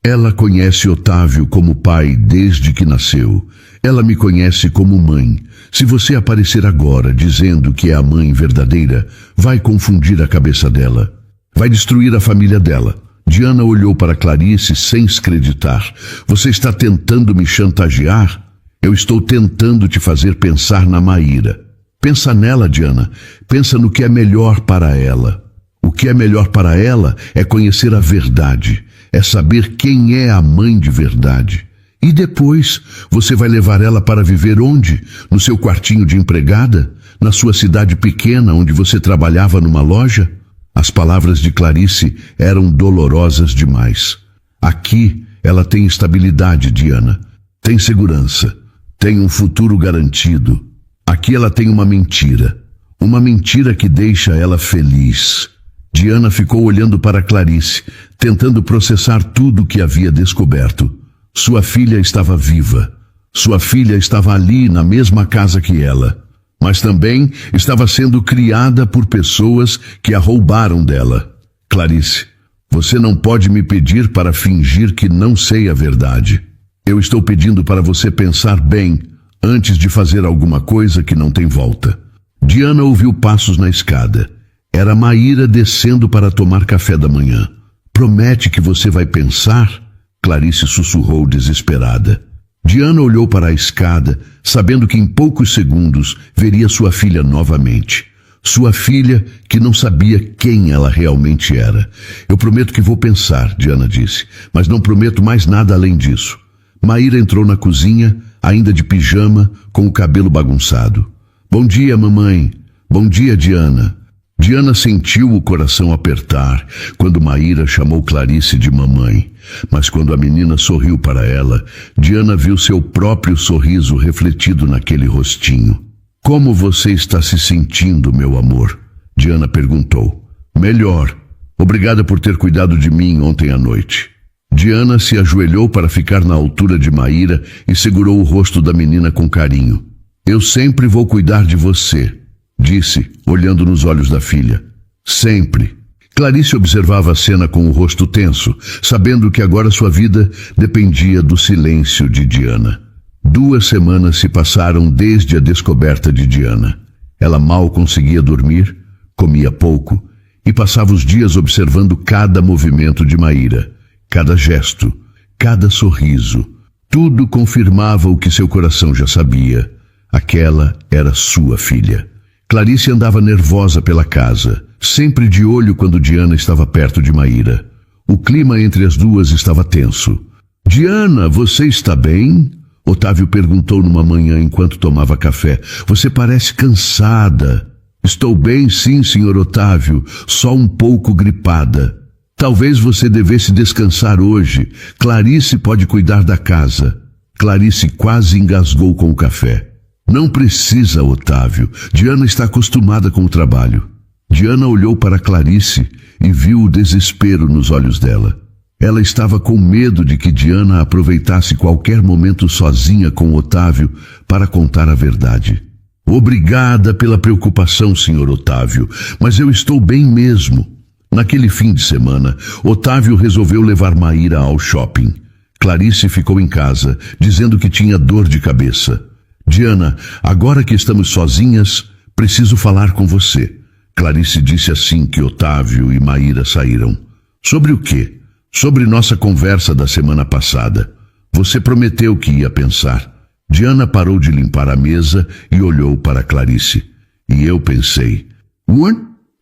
S1: Ela conhece Otávio como pai desde que nasceu. Ela me conhece como mãe. Se você aparecer agora dizendo que é a mãe verdadeira, vai confundir a cabeça dela. Vai destruir a família dela. Diana olhou para Clarice sem acreditar. Você está tentando me chantagear? Eu estou tentando te fazer pensar na Maíra. Pensa nela, Diana. Pensa no que é melhor para ela. O que é melhor para ela é conhecer a verdade. É saber quem é a mãe de verdade. E depois, você vai levar ela para viver onde? No seu quartinho de empregada? Na sua cidade pequena, onde você trabalhava numa loja? As palavras de Clarice eram dolorosas demais. Aqui, ela tem estabilidade, Diana. Tem segurança. Tem um futuro garantido. Aqui ela tem uma mentira que deixa ela feliz. Diana ficou olhando para Clarice, tentando processar tudo o que havia descoberto. Sua filha estava viva. Sua filha estava ali na mesma casa que ela, mas também estava sendo criada por pessoas que a roubaram dela. Clarice, você não pode me pedir para fingir que não sei a verdade. Eu estou pedindo para você pensar bem antes de fazer alguma coisa que não tem volta. Diana ouviu passos na escada. Era Maíra descendo para tomar café da manhã. Promete que você vai pensar? Clarice sussurrou desesperada. Diana olhou para a escada, sabendo que em poucos segundos veria sua filha novamente. Sua filha que não sabia quem ela realmente era. Eu prometo que vou pensar, Diana disse, mas não prometo mais nada além disso. Maíra entrou na cozinha, ainda de pijama, com o cabelo bagunçado. Bom dia, mamãe. Bom dia, Diana. Diana sentiu o coração apertar quando Maíra chamou Clarice de mamãe. Mas quando a menina sorriu para ela, Diana viu seu próprio sorriso refletido naquele rostinho. Como você está se sentindo, meu amor? Diana perguntou. Melhor. Obrigada por ter cuidado de mim ontem à noite. Diana se ajoelhou para ficar na altura de Maíra e segurou o rosto da menina com carinho. Eu sempre vou cuidar de você, disse, olhando nos olhos da filha. Sempre. Clarice observava a cena com o rosto tenso, sabendo que agora sua vida dependia do silêncio de Diana. 2 semanas se passaram desde a descoberta de Diana. Ela mal conseguia dormir, comia pouco e passava os dias observando cada movimento de Maíra, cada gesto, cada sorriso. Tudo confirmava o que seu coração já sabia. Aquela era sua filha. Clarice andava nervosa pela casa, sempre de olho quando Diana estava perto de Maíra. O clima entre as duas estava tenso. Diana, você está bem? Otávio perguntou numa manhã enquanto tomava café. Você parece cansada. Estou bem, sim, senhor Otávio, só um pouco gripada. Talvez você devesse descansar hoje. Clarice pode cuidar da casa. Clarice quase engasgou com o café. Não precisa, Otávio. Diana está acostumada com o trabalho. Diana olhou para Clarice e viu o desespero nos olhos dela. Ela estava com medo de que Diana aproveitasse qualquer momento sozinha com Otávio para contar a verdade. Obrigada pela preocupação, senhor Otávio, mas eu estou bem mesmo. Naquele fim de semana, Otávio resolveu levar Maíra ao shopping. Clarice ficou em casa, dizendo que tinha dor de cabeça. Diana, agora que estamos sozinhas, preciso falar com você. Clarice disse assim que Otávio e Maíra saíram. Sobre o quê? Sobre nossa conversa da semana passada. Você prometeu que ia pensar. Diana parou de limpar a mesa e olhou para Clarice. E eu pensei,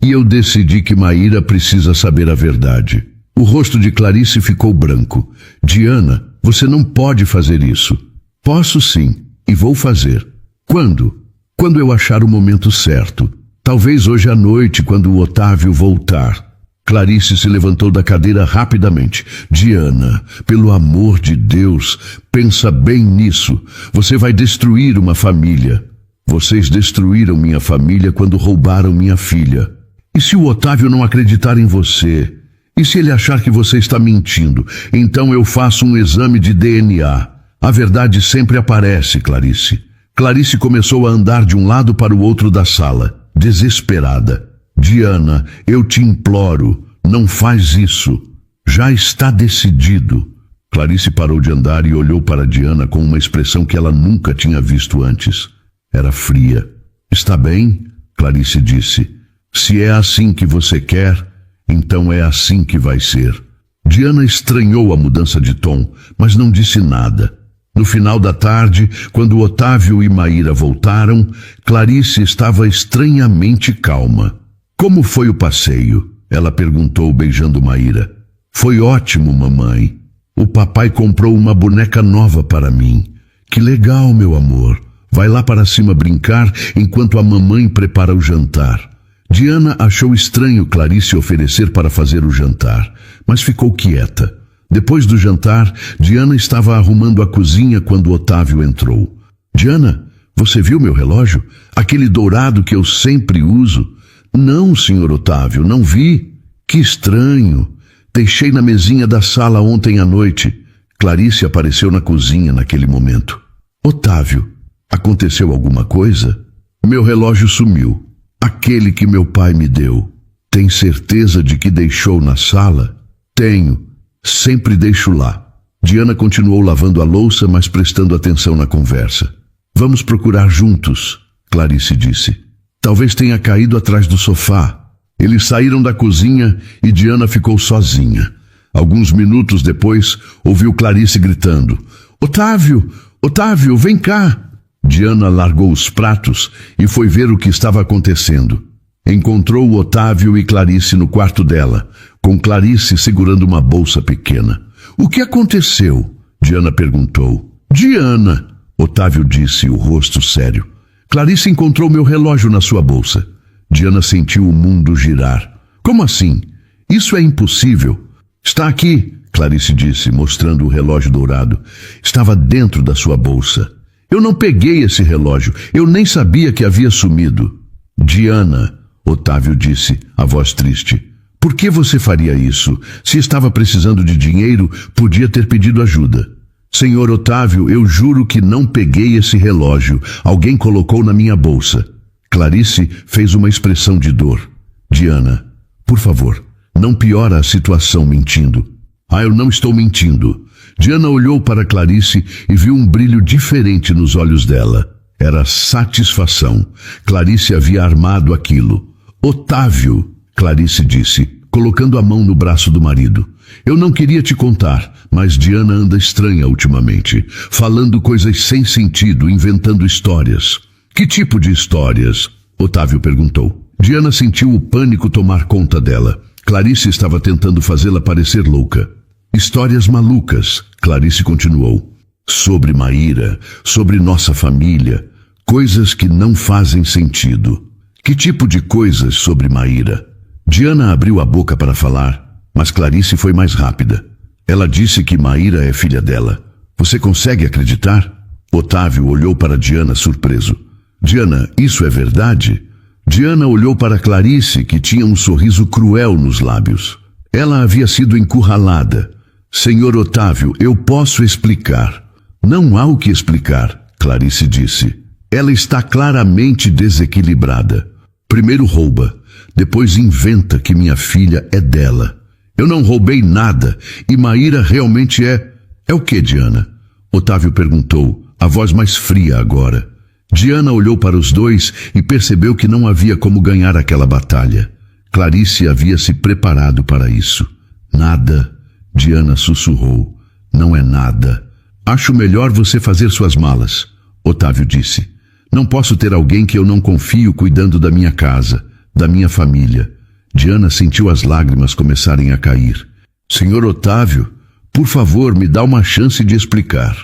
S1: E eu decidi que Maíra precisa saber a verdade. O rosto de Clarice ficou branco. Diana, você não pode fazer isso. Posso sim. E vou fazer. Quando? Quando eu achar o momento certo. Talvez hoje à noite, quando o Otávio voltar. Clarice se levantou da cadeira rapidamente. Diana, pelo amor de Deus, pensa bem nisso. Você vai destruir uma família. Vocês destruíram minha família quando roubaram minha filha. E se o Otávio não acreditar em você? E se ele achar que você está mentindo? Então eu faço um exame de DNA. A verdade sempre aparece, Clarice. Clarice começou a andar de um lado para o outro da sala, desesperada. Diana, eu te imploro, não faz isso. Já está decidido. Clarice parou de andar e olhou para Diana com uma expressão que ela nunca tinha visto antes. Era fria. Está bem? Clarice disse. Se é assim que você quer, então é assim que vai ser. Diana estranhou a mudança de tom, mas não disse nada. No final da tarde, quando Otávio e Maíra voltaram, Clarice estava estranhamente calma. Como foi o passeio? Ela perguntou, beijando Maíra. Foi ótimo, mamãe. O papai comprou uma boneca nova para mim. Que legal, meu amor. Vai lá para cima brincar enquanto a mamãe prepara o jantar. Diana achou estranho Clarice oferecer para fazer o jantar, mas ficou quieta. Depois do jantar, Diana estava arrumando a cozinha quando Otávio entrou. Diana, você viu meu relógio? Aquele dourado que eu sempre uso? Não, senhor Otávio, não vi. Que estranho. Deixei na mesinha da sala ontem à noite. Clarice apareceu na cozinha naquele momento. Otávio, aconteceu alguma coisa? Meu relógio sumiu. Aquele que meu pai me deu. Tem certeza de que deixou na sala? Tenho. Sempre deixo lá. Diana continuou lavando a louça, mas prestando atenção na conversa. Vamos procurar juntos, Clarice disse. Talvez tenha caído atrás do sofá. Eles saíram da cozinha e Diana ficou sozinha. Alguns minutos depois, ouviu Clarice gritando. Otávio! Otávio, vem cá! Diana largou os pratos e foi ver o que estava acontecendo. Encontrou o Otávio e Clarice no quarto dela, com Clarice segurando uma bolsa pequena. O que aconteceu? Diana perguntou. Diana, Otávio disse, o rosto sério. Clarice encontrou meu relógio na sua bolsa. Diana sentiu o mundo girar. Como assim? Isso é impossível. Está aqui, Clarice disse, mostrando o relógio dourado. Estava dentro da sua bolsa. Eu não peguei esse relógio. Eu nem sabia que havia sumido. Diana, Otávio disse, a voz triste. Por que você faria isso? Se estava precisando de dinheiro, podia ter pedido ajuda. Senhor Otávio, eu juro que não peguei esse relógio. Alguém colocou na minha bolsa. Clarice fez uma expressão de dor. Diana, por favor, Não piora a situação mentindo. Eu não estou mentindo. Diana olhou para Clarice e viu um brilho diferente nos olhos dela. Era satisfação. Clarice havia armado aquilo. Otávio, Clarice disse, colocando a mão no braço do marido. Eu não queria te contar, mas Diana anda estranha ultimamente, falando coisas sem sentido, inventando histórias. Que tipo de histórias? Otávio perguntou. Diana sentiu o pânico tomar conta dela. Clarice estava tentando fazê-la parecer louca. Histórias malucas, Clarice continuou. Sobre Maíra, sobre nossa família, coisas que não fazem sentido. Que tipo de coisas sobre Maíra? Diana abriu a boca para falar, mas Clarice foi mais rápida. Ela disse que Maíra é filha dela. Você consegue acreditar? Otávio olhou para Diana surpreso. Diana, isso é verdade? Diana olhou para Clarice, que tinha um sorriso cruel nos lábios. Ela havia sido encurralada. Senhor Otávio, eu posso explicar. Não há o que explicar, Clarice disse. Ela está claramente desequilibrada. Primeiro rouba, depois inventa que minha filha é dela. Eu não roubei nada e Maíra realmente é... É o que, Diana? Otávio perguntou, a voz mais fria agora. Diana olhou para os dois e percebeu que não havia como ganhar aquela batalha. Clarice havia se preparado para isso. Nada, Diana sussurrou. Não é nada. Acho melhor você fazer suas malas, Otávio disse. Não posso ter alguém que eu não confio cuidando da minha casa, da minha família. Diana sentiu as lágrimas começarem a cair. Senhor Otávio, por favor, me dá uma chance de explicar.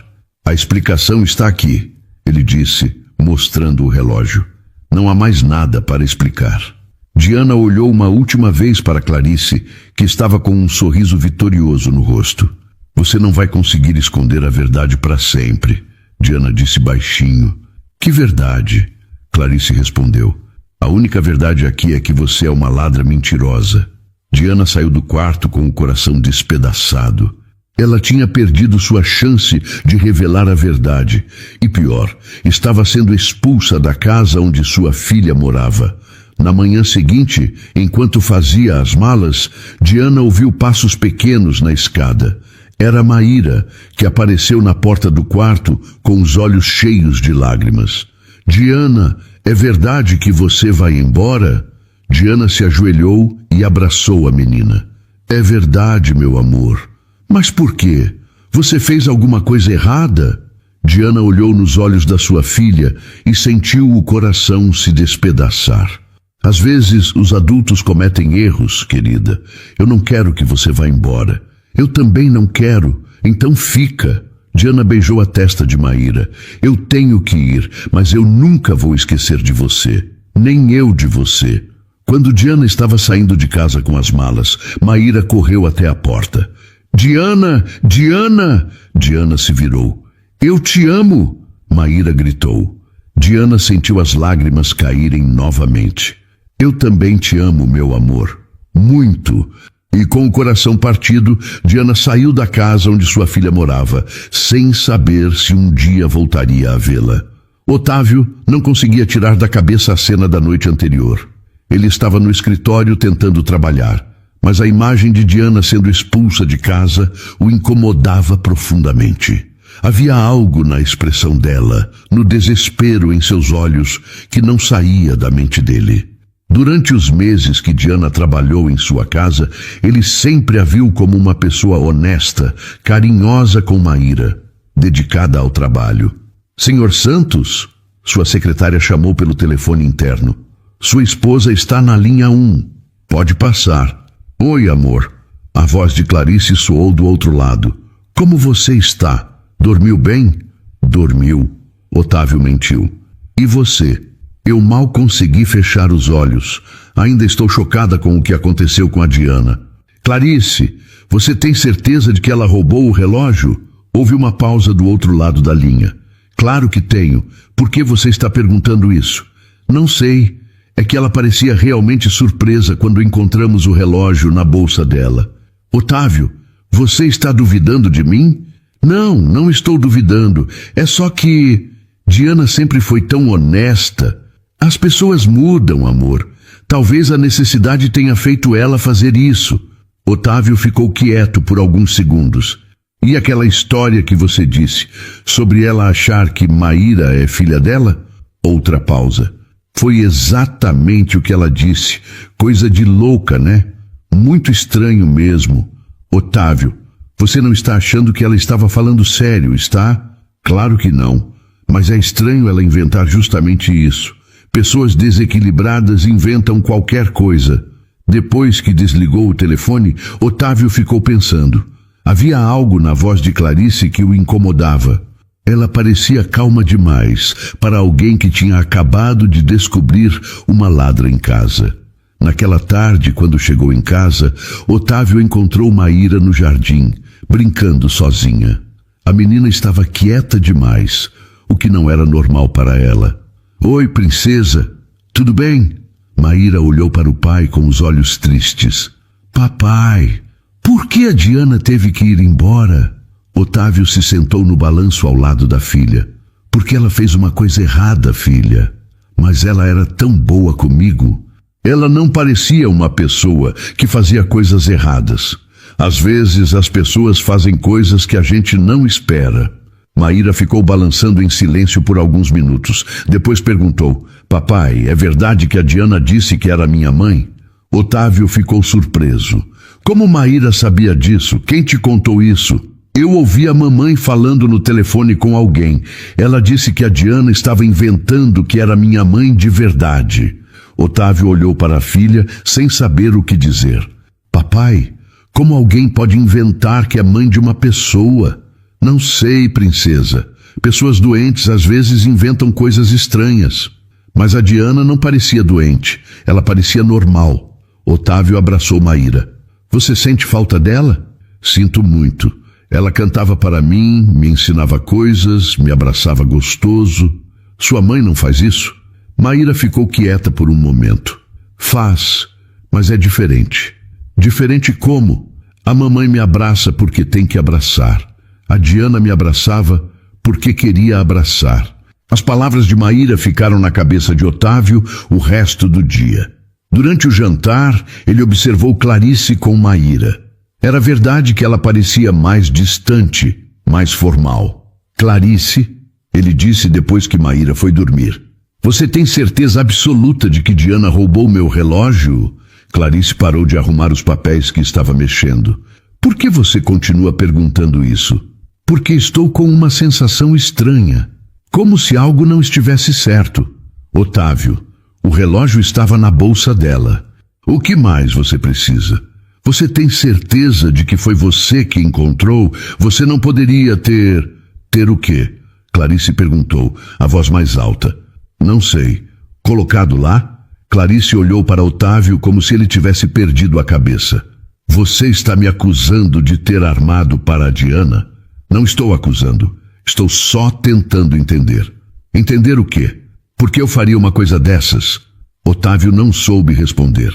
S1: A explicação está aqui, ele disse, mostrando o relógio. Não há mais nada para explicar. Diana olhou uma última vez para Clarice, que estava com um sorriso vitorioso no rosto. Você não vai conseguir esconder a verdade para sempre, Diana disse baixinho. Que verdade? Clarice respondeu. A única verdade aqui é que você é uma ladra mentirosa. Diana saiu do quarto com o coração despedaçado. Ela tinha perdido sua chance de revelar a verdade. E pior, estava sendo expulsa da casa onde sua filha morava. Na manhã seguinte, enquanto fazia as malas, Diana ouviu passos pequenos na escada. Era Maíra, que apareceu na porta do quarto com os olhos cheios de lágrimas. Diana, é verdade que você vai embora? Diana se ajoelhou e abraçou a menina. É verdade, meu amor. Mas por quê? Você fez alguma coisa errada? Diana olhou nos olhos da sua filha e sentiu o coração se despedaçar. Às vezes os adultos cometem erros, querida. Eu não quero que você vá embora. Eu também não quero, então fica. Diana beijou a testa de Maíra. Eu tenho que ir, mas eu nunca vou esquecer de você. Nem eu de você. Quando Diana estava saindo de casa com as malas, Maíra correu até a porta. Diana! Diana! Diana se virou. Eu te amo! Maíra gritou. Diana sentiu as lágrimas caírem novamente. Eu também te amo, meu amor. Muito. E com o coração partido, Diana saiu da casa onde sua filha morava, sem saber se um dia voltaria a vê-la. Otávio não conseguia tirar da cabeça a cena da noite anterior. Ele estava no escritório tentando trabalhar, mas a imagem de Diana sendo expulsa de casa o incomodava profundamente. Havia algo na expressão dela, no desespero em seus olhos, que não saía da mente dele. Durante os meses que Diana trabalhou em sua casa, ele sempre a viu como uma pessoa honesta, carinhosa com Maíra, dedicada ao trabalho. Senhor Santos? Sua secretária chamou pelo telefone interno. Sua esposa está na linha 1. Pode passar. Oi, amor. A voz de Clarice soou do outro lado. Como você está? Dormiu bem? Dormiu. Otávio mentiu. E você? Eu mal consegui fechar os olhos. Ainda estou chocada com o que aconteceu com a Diana. Clarice, você tem certeza de que ela roubou o relógio? Houve uma pausa do outro lado da linha. Claro que tenho. Por que você está perguntando isso? Não sei. É que ela parecia realmente surpresa quando encontramos o relógio na bolsa dela. Otávio, você está duvidando de mim? Não estou duvidando. É só que Diana sempre foi tão honesta. As pessoas mudam, amor. Talvez a necessidade tenha feito ela fazer isso. Otávio ficou quieto por alguns segundos. E aquela história que você disse, sobre ela achar que Maíra é filha dela? Outra pausa. Foi exatamente o que ela disse. Coisa de louca, né? Muito estranho mesmo. Otávio, você não está achando que ela estava falando sério, está? Claro que não. Mas é estranho ela inventar justamente isso. Pessoas desequilibradas inventam qualquer coisa. Depois que desligou o telefone, Otávio ficou pensando. Havia algo na voz de Clarice que o incomodava. Ela parecia calma demais para alguém que tinha acabado de descobrir uma ladra em casa. Naquela tarde, quando chegou em casa, Otávio encontrou Maíra no jardim, brincando sozinha. A menina estava quieta demais, o que não era normal para ela. Oi, princesa, tudo bem? Maíra olhou para o pai com os olhos tristes. Papai, por que a Diana teve que ir embora? Otávio se sentou no balanço ao lado da filha. Porque ela fez uma coisa errada, filha. Mas ela era tão boa comigo. Ela não parecia uma pessoa que fazia coisas erradas. Às vezes as pessoas fazem coisas que a gente não espera. Maíra ficou balançando em silêncio por alguns minutos. Depois perguntou, papai, é verdade que a Diana disse que era minha mãe? Otávio ficou surpreso. Como Maíra sabia disso? Quem te contou isso? Eu ouvi a mamãe falando no telefone com alguém. Ela disse que a Diana estava inventando que era minha mãe de verdade. Otávio olhou para a filha sem saber o que dizer. Papai, como alguém pode inventar que é mãe de uma pessoa? Não sei, princesa. Pessoas doentes às vezes inventam coisas estranhas. Mas a Diana não parecia doente. Ela parecia normal. Otávio abraçou Maíra. Você sente falta dela? Sinto muito. Ela cantava para mim, me ensinava coisas, me abraçava gostoso. Sua mãe não faz isso? Maíra ficou quieta por um momento. Faz, mas é diferente. Diferente como? A mamãe me abraça porque tem que abraçar. A Diana me abraçava porque queria abraçar. As palavras de Maíra ficaram na cabeça de Otávio o resto do dia. Durante o jantar, ele observou Clarice com Maíra. Era verdade que ela parecia mais distante, mais formal. Clarice, ele disse depois que Maíra foi dormir. Você tem certeza absoluta de que Diana roubou meu relógio? Clarice parou de arrumar os papéis que estava mexendo. Por que você continua perguntando isso? Porque estou com uma sensação estranha. Como se algo não estivesse certo. Otávio, o relógio estava na bolsa dela. O que mais você precisa? Você tem certeza de que foi você que encontrou? Você não poderia ter... Ter o quê? Clarice perguntou, a voz mais alta. Não sei. Colocado lá? Clarice olhou para Otávio como se ele tivesse perdido a cabeça. Você está me acusando de ter armado para a Diana? Não estou acusando. Estou só tentando entender. Entender o quê? Por que eu faria uma coisa dessas? Otávio não soube responder.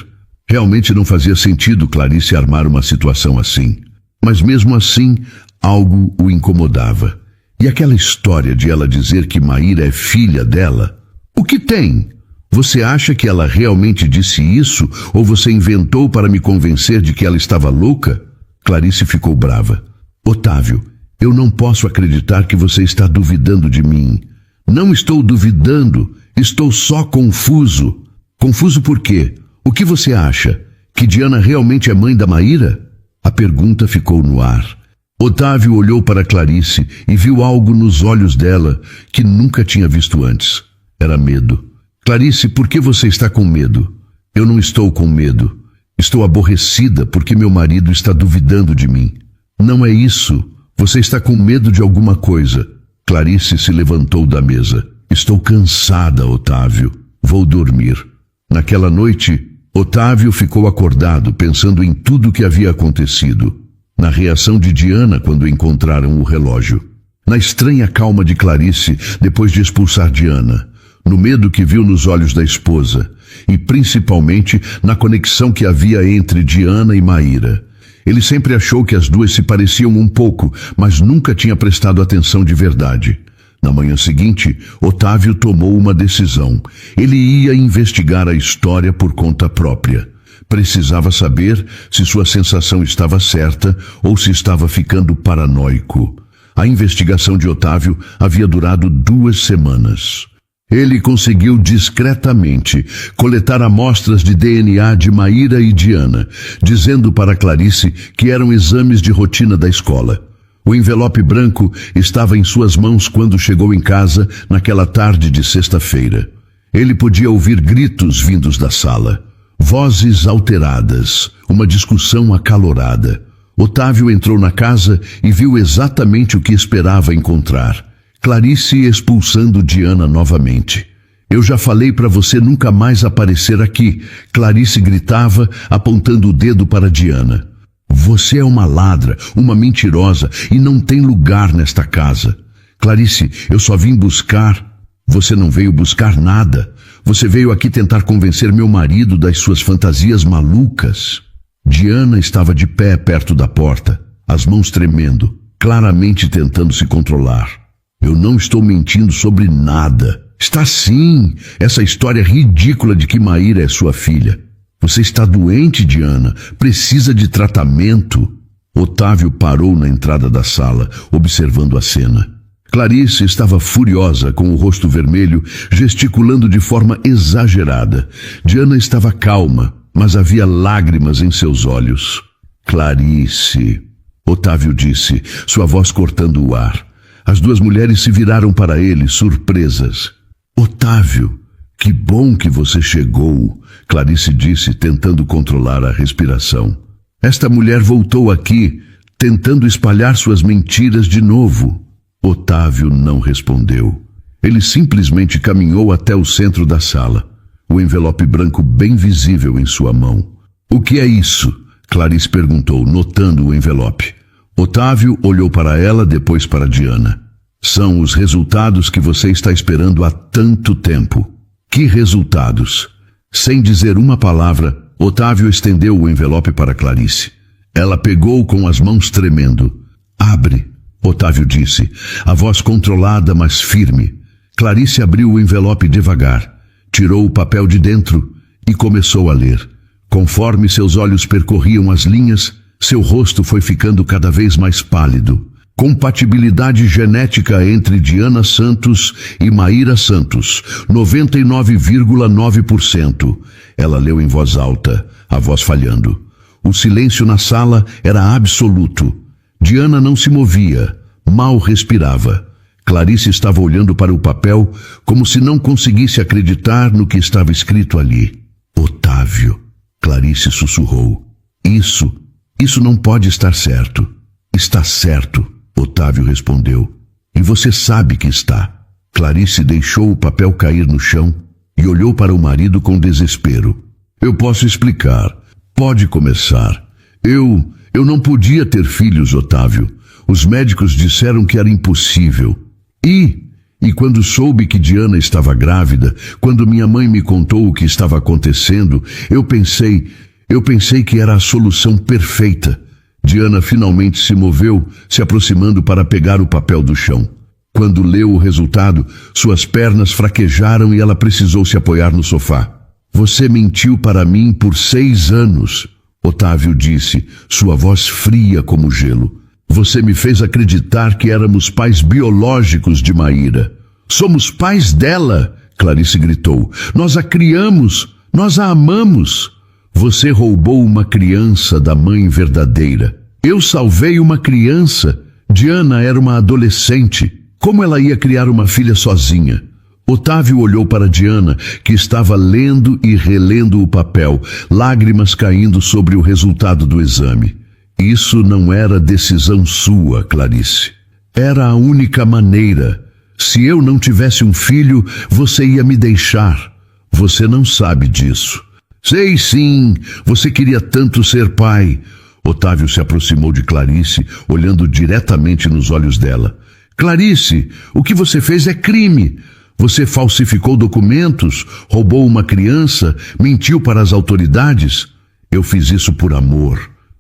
S1: Realmente não fazia sentido Clarice armar uma situação assim. Mas mesmo assim, algo o incomodava. E aquela história de ela dizer que Maíra é filha dela? O que tem? Você acha que ela realmente disse isso? Ou você inventou para me convencer de que ela estava louca? Clarice ficou brava. Otávio, eu não posso acreditar que você está duvidando de mim. Não estou duvidando, estou só confuso. Confuso por quê? O que você acha? Que Diana realmente é mãe da Maíra? A pergunta ficou no ar. Otávio olhou para Clarice e viu algo nos olhos dela que nunca tinha visto antes. Era medo. Clarice, por que você está com medo? Eu não estou com medo. Estou aborrecida porque meu marido está duvidando de mim. Não é isso. Você está com medo de alguma coisa. Clarice se levantou da mesa. Estou cansada, Otávio. Vou dormir. Naquela noite, Otávio ficou acordado pensando em tudo o que havia acontecido. Na reação de Diana quando encontraram o relógio. Na estranha calma de Clarice depois de expulsar Diana. No medo que viu nos olhos da esposa. E principalmente na conexão que havia entre Diana e Maíra. Ele sempre achou que as duas se pareciam um pouco, mas nunca tinha prestado atenção de verdade. Na manhã seguinte, Otávio tomou uma decisão. Ele ia investigar a história por conta própria. Precisava saber se sua sensação estava certa ou se estava ficando paranoico. A investigação de Otávio havia durado 2 semanas. Ele conseguiu discretamente coletar amostras de DNA de Maíra e Diana, dizendo para Clarice que eram exames de rotina da escola. O envelope branco estava em suas mãos quando chegou em casa naquela tarde de sexta-feira. Ele podia ouvir gritos vindos da sala, vozes alteradas, uma discussão acalorada. Otávio entrou na casa e viu exatamente o que esperava encontrar. Clarice expulsando Diana novamente. "Eu já falei para você nunca mais aparecer aqui", Clarice gritava, apontando o dedo para Diana. "Você é uma ladra, uma mentirosa e não tem lugar nesta casa. Clarice, eu só vim buscar." "Você não veio buscar nada. Você veio aqui tentar convencer meu marido das suas fantasias malucas." Diana estava de pé perto da porta, as mãos tremendo, claramente tentando se controlar. "Eu não estou mentindo sobre nada." "Está sim, essa história ridícula de que Maíra é sua filha. Você está doente, Diana, precisa de tratamento." Otávio parou na entrada da sala, observando a cena. Clarice estava furiosa, com o rosto vermelho, gesticulando de forma exagerada. Diana estava calma, mas havia lágrimas em seus olhos. "Clarice", Otávio disse, sua voz cortando o ar. As 2 mulheres se viraram para ele, surpresas. "Otávio, que bom que você chegou", Clarice disse, tentando controlar a respiração. "Esta mulher voltou aqui, tentando espalhar suas mentiras de novo." Otávio não respondeu. Ele simplesmente caminhou até o centro da sala, o envelope branco bem visível em sua mão. "O que é isso?", Clarice perguntou, notando o envelope. Otávio olhou para ela, depois para Diana. "São os resultados que você está esperando há tanto tempo." "Que resultados?" Sem dizer uma palavra, Otávio estendeu o envelope para Clarice. Ela pegou com as mãos tremendo. "Abre", Otávio disse, a voz controlada, mas firme. Clarice abriu o envelope devagar, tirou o papel de dentro e começou a ler. Conforme seus olhos percorriam as linhas, seu rosto foi ficando cada vez mais pálido. "Compatibilidade genética entre Diana Santos e Maíra Santos, 99,9%. Ela leu em voz alta, a voz falhando. O silêncio na sala era absoluto. Diana não se movia, mal respirava. Clarice estava olhando para o papel como se não conseguisse acreditar no que estava escrito ali. "Otávio", Clarice sussurrou. Isso não pode estar certo." "Está certo", Otávio respondeu. "E você sabe que está." Clarice deixou o papel cair no chão e olhou para o marido com desespero. "Eu posso explicar. Pode começar. Eu não podia ter filhos, Otávio. Os médicos disseram que era impossível. E quando soube que Diana estava grávida, quando minha mãe me contou o que estava acontecendo, eu pensei que era a solução perfeita." Diana finalmente se moveu, se aproximando para pegar o papel do chão. Quando leu o resultado, suas pernas fraquejaram e ela precisou se apoiar no sofá. "Você mentiu para mim por 6 anos, Otávio disse, sua voz fria como gelo. "Você me fez acreditar que éramos pais biológicos de Maíra." "Somos pais dela", Clarice gritou. "Nós a criamos, nós a amamos." "Você roubou uma criança da mãe verdadeira." "Eu salvei uma criança. Diana era uma adolescente. Como ela ia criar uma filha sozinha?" Otávio olhou para Diana, que estava lendo e relendo o papel, lágrimas caindo sobre o resultado do exame. "Isso não era decisão sua, Clarice. Era a única maneira. Se eu não tivesse um filho, você ia me deixar. Você não sabe disso." "Sei sim, você queria tanto ser pai." Otávio se aproximou de Clarice, olhando diretamente nos olhos dela. "Clarice, o que você fez é crime. Você falsificou documentos, roubou uma criança, mentiu para as autoridades." "Eu fiz isso por amor,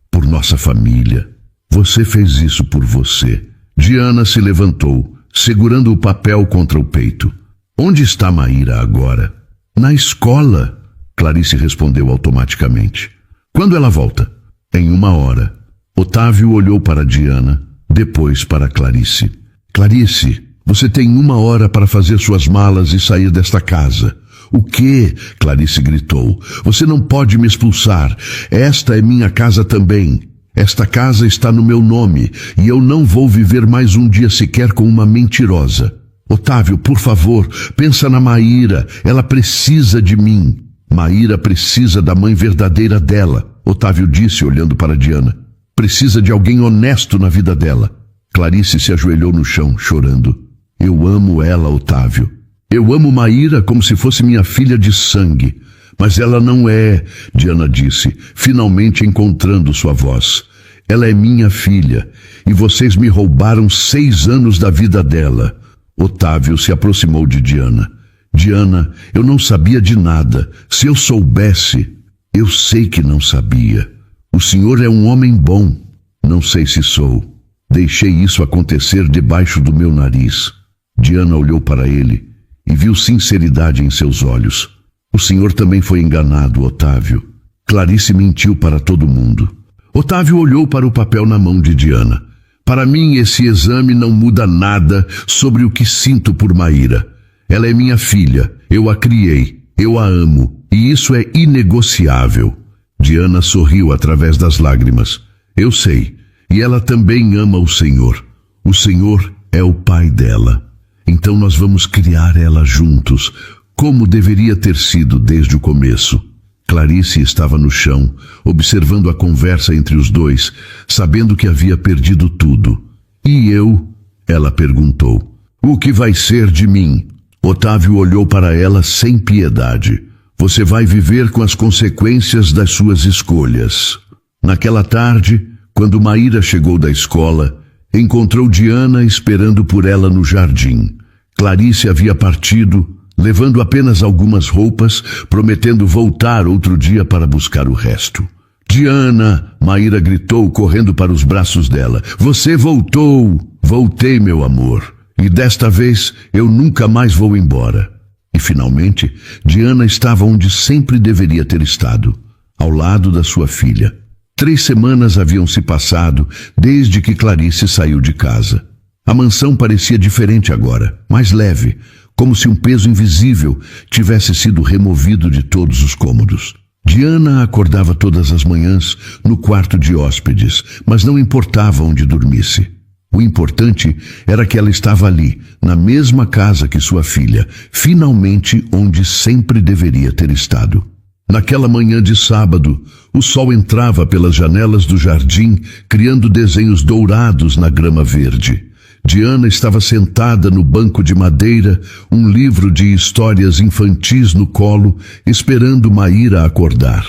S1: por nossa família." "Você fez isso por você." Diana se levantou, segurando o papel contra o peito. Onde está Maíra agora? Na escola, Clarice respondeu automaticamente. Quando ela volta? Em 1 hora. Otávio olhou para Diana, depois para Clarice. Clarice, você tem 1 hora para fazer suas malas e sair desta casa. O quê? Clarice gritou. Você não pode me expulsar. Esta é minha casa também. Esta casa está no meu nome e eu não vou viver mais um dia sequer com uma mentirosa. Otávio, por favor, pensa na Maíra. Ela precisa de mim. Maíra precisa da mãe verdadeira dela, Otávio disse olhando para Diana. Precisa de alguém honesto na vida dela. Clarice se ajoelhou no chão, chorando. Eu amo ela, Otávio. Eu amo Maíra como se fosse minha filha de sangue. Mas ela não é, Diana disse, finalmente encontrando sua voz. Ela é minha filha, e vocês me roubaram 6 anos da vida dela. Otávio se aproximou de Diana. Diana, eu não sabia de nada. Se eu soubesse, eu sei que não sabia. O senhor é um homem bom. Não sei se sou. Deixei isso acontecer debaixo do meu nariz. Diana olhou para ele e viu sinceridade em seus olhos. O senhor também foi enganado, Otávio. Clarice mentiu para todo mundo. Otávio olhou para o papel na mão de Diana. Para mim, esse exame não muda nada sobre o que sinto por Maíra. Ela é minha filha, eu a criei, eu a amo, e isso é inegociável. Diana sorriu através das lágrimas. Eu sei, e ela também ama o Senhor. O Senhor é o pai dela. Então nós vamos criar ela juntos, como deveria ter sido desde o começo. Clarice estava no chão, observando a conversa entre os dois, sabendo que havia perdido tudo. E eu? Ela perguntou. O que vai ser de mim? Otávio olhou para ela sem piedade. Você vai viver com as consequências das suas escolhas. Naquela tarde, quando Maíra chegou da escola, encontrou Diana esperando por ela no jardim. Clarice havia partido, levando apenas algumas roupas, prometendo voltar outro dia para buscar o resto. Diana, Maíra gritou, correndo para os braços dela. Você voltou! Voltei, meu amor. E desta vez eu nunca mais vou embora. E finalmente, Diana estava onde sempre deveria ter estado, ao lado da sua filha. 3 semanas haviam se passado desde que Clarice saiu de casa. A mansão parecia diferente agora, mais leve, como se um peso invisível tivesse sido removido de todos os cômodos. Diana acordava todas as manhãs no quarto de hóspedes, mas não importava onde dormisse. O importante era que ela estava ali, na mesma casa que sua filha, finalmente onde sempre deveria ter estado. Naquela manhã de sábado, o sol entrava pelas janelas do jardim, criando desenhos dourados na grama verde. Diana estava sentada no banco de madeira, um livro de histórias infantis no colo, esperando Maíra acordar.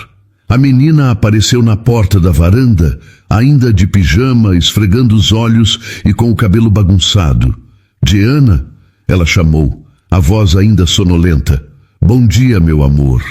S1: A menina apareceu na porta da varanda, ainda de pijama, esfregando os olhos e com o cabelo bagunçado. Diana, ela chamou, a voz ainda sonolenta. Bom dia, meu amor.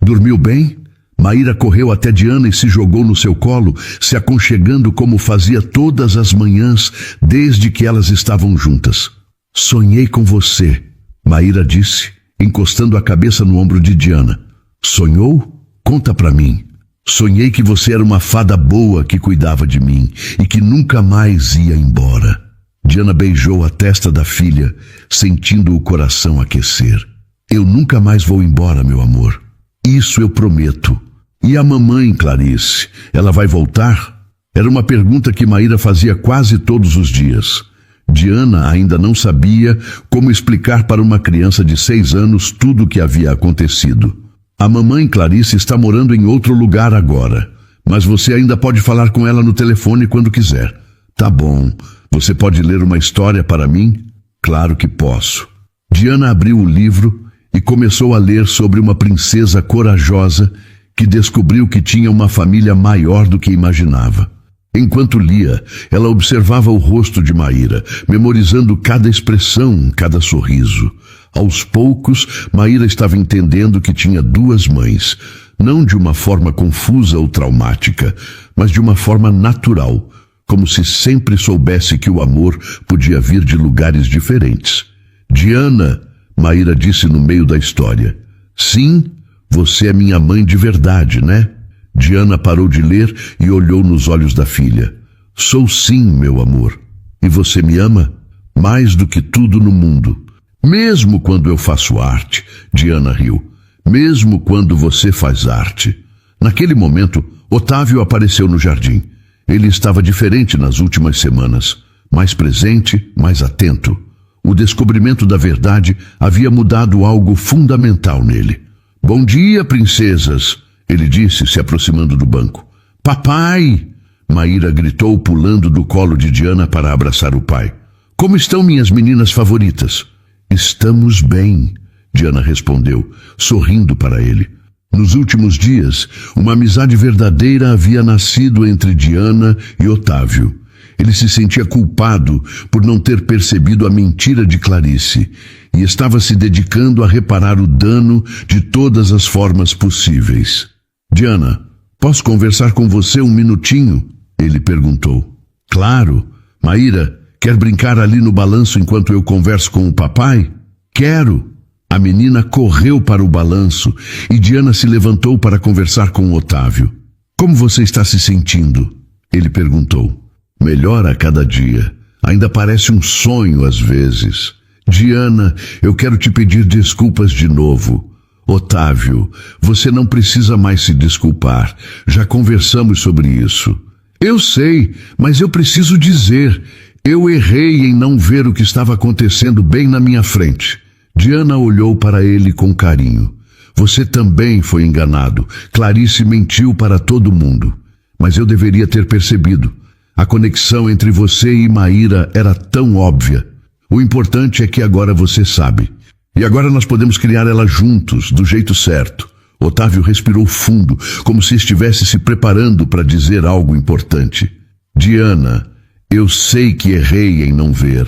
S1: Dormiu bem? Maíra correu até Diana e se jogou no seu colo, se aconchegando como fazia todas as manhãs desde que elas estavam juntas. Sonhei com você, Maíra disse, encostando a cabeça no ombro de Diana. Sonhou? Conta pra mim. Sonhei que você era uma fada boa que cuidava de mim e que nunca mais ia embora. Diana beijou a testa da filha, sentindo o coração aquecer. Eu nunca mais vou embora, meu amor. Isso eu prometo. E a mamãe, Clarice, ela vai voltar? Era uma pergunta que Maíra fazia quase todos os dias. Diana ainda não sabia como explicar para uma criança de 6 anos tudo o que havia acontecido. A mamãe, Clarice, está morando em outro lugar agora, mas você ainda pode falar com ela no telefone quando quiser. Tá bom. Você pode ler uma história para mim? Claro que posso. Diana abriu o livro e começou a ler sobre uma princesa corajosa que descobriu que tinha uma família maior do que imaginava. Enquanto lia, ela observava o rosto de Maíra, memorizando cada expressão, cada sorriso. Aos poucos, Maíra estava entendendo que tinha 2 mães, não de uma forma confusa ou traumática, mas de uma forma natural, como se sempre soubesse que o amor podia vir de lugares diferentes. Diana, Maíra disse no meio da história. Sim, você é minha mãe de verdade, né? Diana parou de ler e olhou nos olhos da filha. Sou sim, meu amor. E você me ama? Mais do que tudo no mundo. Mesmo quando eu faço arte, Diana riu. Mesmo quando você faz arte. Naquele momento, Otávio apareceu no jardim. Ele estava diferente nas últimas semanas. Mais presente, mais atento. O descobrimento da verdade havia mudado algo fundamental nele. Bom dia, princesas, ele disse, se aproximando do banco. Papai! Maíra gritou, pulando do colo de Diana para abraçar o pai. Como estão minhas meninas favoritas? Estamos bem, Diana respondeu, sorrindo para ele. Nos últimos dias, uma amizade verdadeira havia nascido entre Diana e Otávio. Ele se sentia culpado por não ter percebido a mentira de Clarice e estava se dedicando a reparar o dano de todas as formas possíveis. Diana, posso conversar com você um minutinho? Ele perguntou. Claro. Maíra, quer brincar ali no balanço enquanto eu converso com o papai? Quero. A menina correu para o balanço e Diana se levantou para conversar com Otávio. Como você está se sentindo? Ele perguntou. Melhor a cada dia. Ainda parece um sonho às vezes. Diana, eu quero te pedir desculpas de novo. Otávio, você não precisa mais se desculpar. Já conversamos sobre isso. Eu sei, mas eu preciso dizer. Eu errei em não ver o que estava acontecendo bem na minha frente. Diana olhou para ele com carinho. Você também foi enganado. Clarice mentiu para todo mundo. Mas eu deveria ter percebido. A conexão entre você e Maíra era tão óbvia. O importante é que agora você sabe. E agora nós podemos criar ela juntos, do jeito certo. Otávio respirou fundo, como se estivesse se preparando para dizer algo importante. Diana, eu sei que errei em não ver.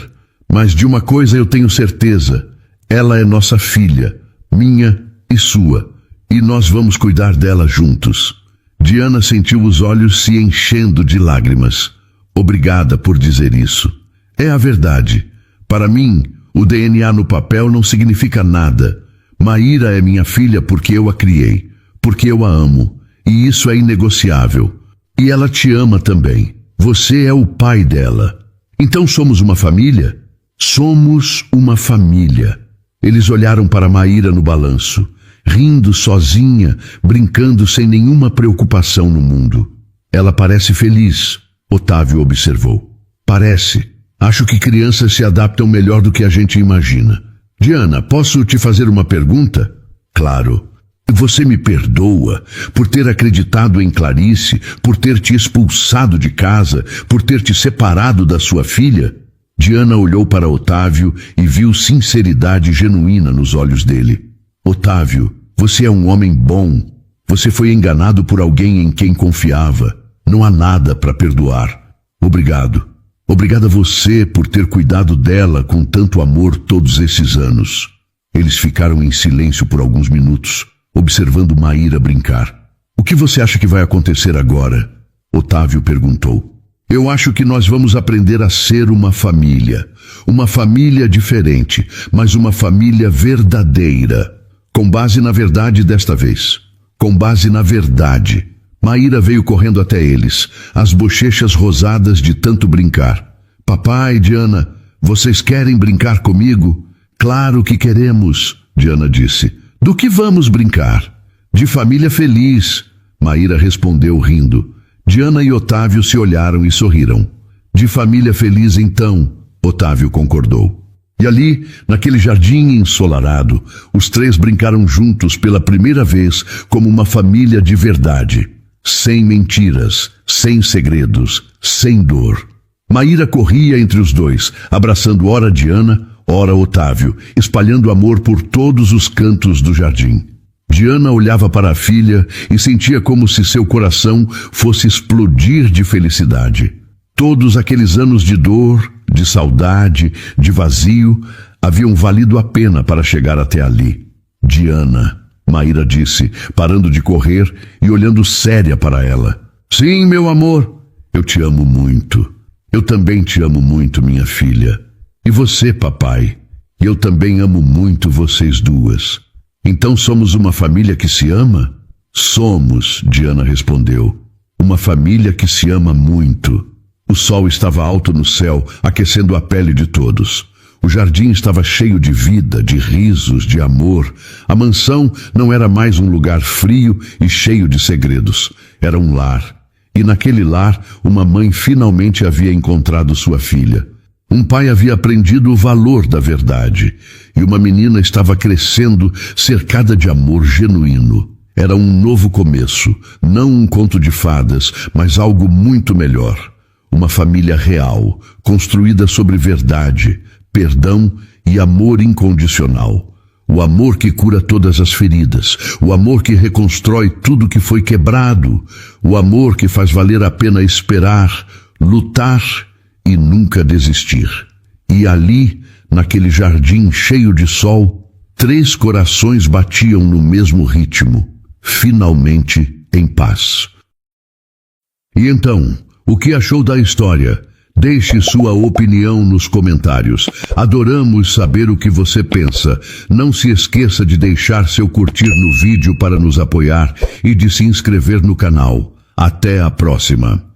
S1: Mas de uma coisa eu tenho certeza. Ela é nossa filha, minha e sua. E nós vamos cuidar dela juntos. Diana sentiu os olhos se enchendo de lágrimas. Obrigada por dizer isso. É a verdade. Para mim, o DNA no papel não significa nada. Maíra é minha filha porque eu a criei, porque eu a amo. E isso é inegociável. E ela te ama também. Você é o pai dela. Então somos uma família? Somos uma família. Eles olharam para Maíra no balanço, rindo sozinha, brincando sem nenhuma preocupação no mundo. Ela parece feliz, Otávio observou. Parece. Acho que crianças se adaptam melhor do que a gente imagina. Diana, posso te fazer uma pergunta? Claro. Você me perdoa por ter acreditado em Clarice, por ter te expulsado de casa, por ter te separado da sua filha? Diana olhou para Otávio e viu sinceridade genuína nos olhos dele. Otávio, você é um homem bom. Você foi enganado por alguém em quem confiava. Não há nada para perdoar. Obrigado. Obrigado a você por ter cuidado dela com tanto amor todos esses anos. Eles ficaram em silêncio por alguns minutos, observando Maíra brincar. O que você acha que vai acontecer agora? Otávio perguntou. Eu acho que nós vamos aprender a ser uma família diferente, mas uma família verdadeira, com base na verdade desta vez, com base na verdade. Maíra veio correndo até eles, as bochechas rosadas de tanto brincar. Papai, Diana, vocês querem brincar comigo? Claro que queremos, Diana disse. Do que vamos brincar? De família feliz, Maíra respondeu rindo. Diana e Otávio se olharam e sorriram. De família feliz então, Otávio concordou. E ali, naquele jardim ensolarado, os três brincaram juntos pela primeira vez como uma família de verdade. Sem mentiras, sem segredos, sem dor. Maíra corria entre os dois, abraçando ora Diana, ora Otávio, espalhando amor por todos os cantos do jardim. Diana olhava para a filha e sentia como se seu coração fosse explodir de felicidade. Todos aqueles anos de dor, de saudade, de vazio, haviam valido a pena para chegar até ali. Diana, Maíra disse, parando de correr e olhando séria para ela. Sim, meu amor, Eu te amo muito. Eu também te amo muito, minha filha. E você, papai? Eu também amo muito vocês duas. Então somos uma família que se ama? Somos, Diana respondeu. Uma família que se ama muito. O sol estava alto no céu, aquecendo a pele de todos. O jardim estava cheio de vida, de risos, de amor. A mansão não era mais um lugar frio e cheio de segredos. Era um lar. E naquele lar, uma mãe finalmente havia encontrado sua filha. Um pai havia aprendido o valor da verdade. E uma menina estava crescendo, cercada de amor genuíno. Era um novo começo, não um conto de fadas, mas algo muito melhor. Uma família real, construída sobre verdade, perdão e amor incondicional. O amor que cura todas as feridas, o amor que reconstrói tudo que foi quebrado, o amor que faz valer a pena esperar, lutar e nunca desistir. E ali, naquele jardim cheio de sol, 3 corações batiam no mesmo ritmo, finalmente em paz. E então, o que achou da história? Deixe sua opinião nos comentários. Adoramos saber o que você pensa. Não se esqueça de deixar seu curtir no vídeo para nos apoiar e de se inscrever no canal. Até a próxima!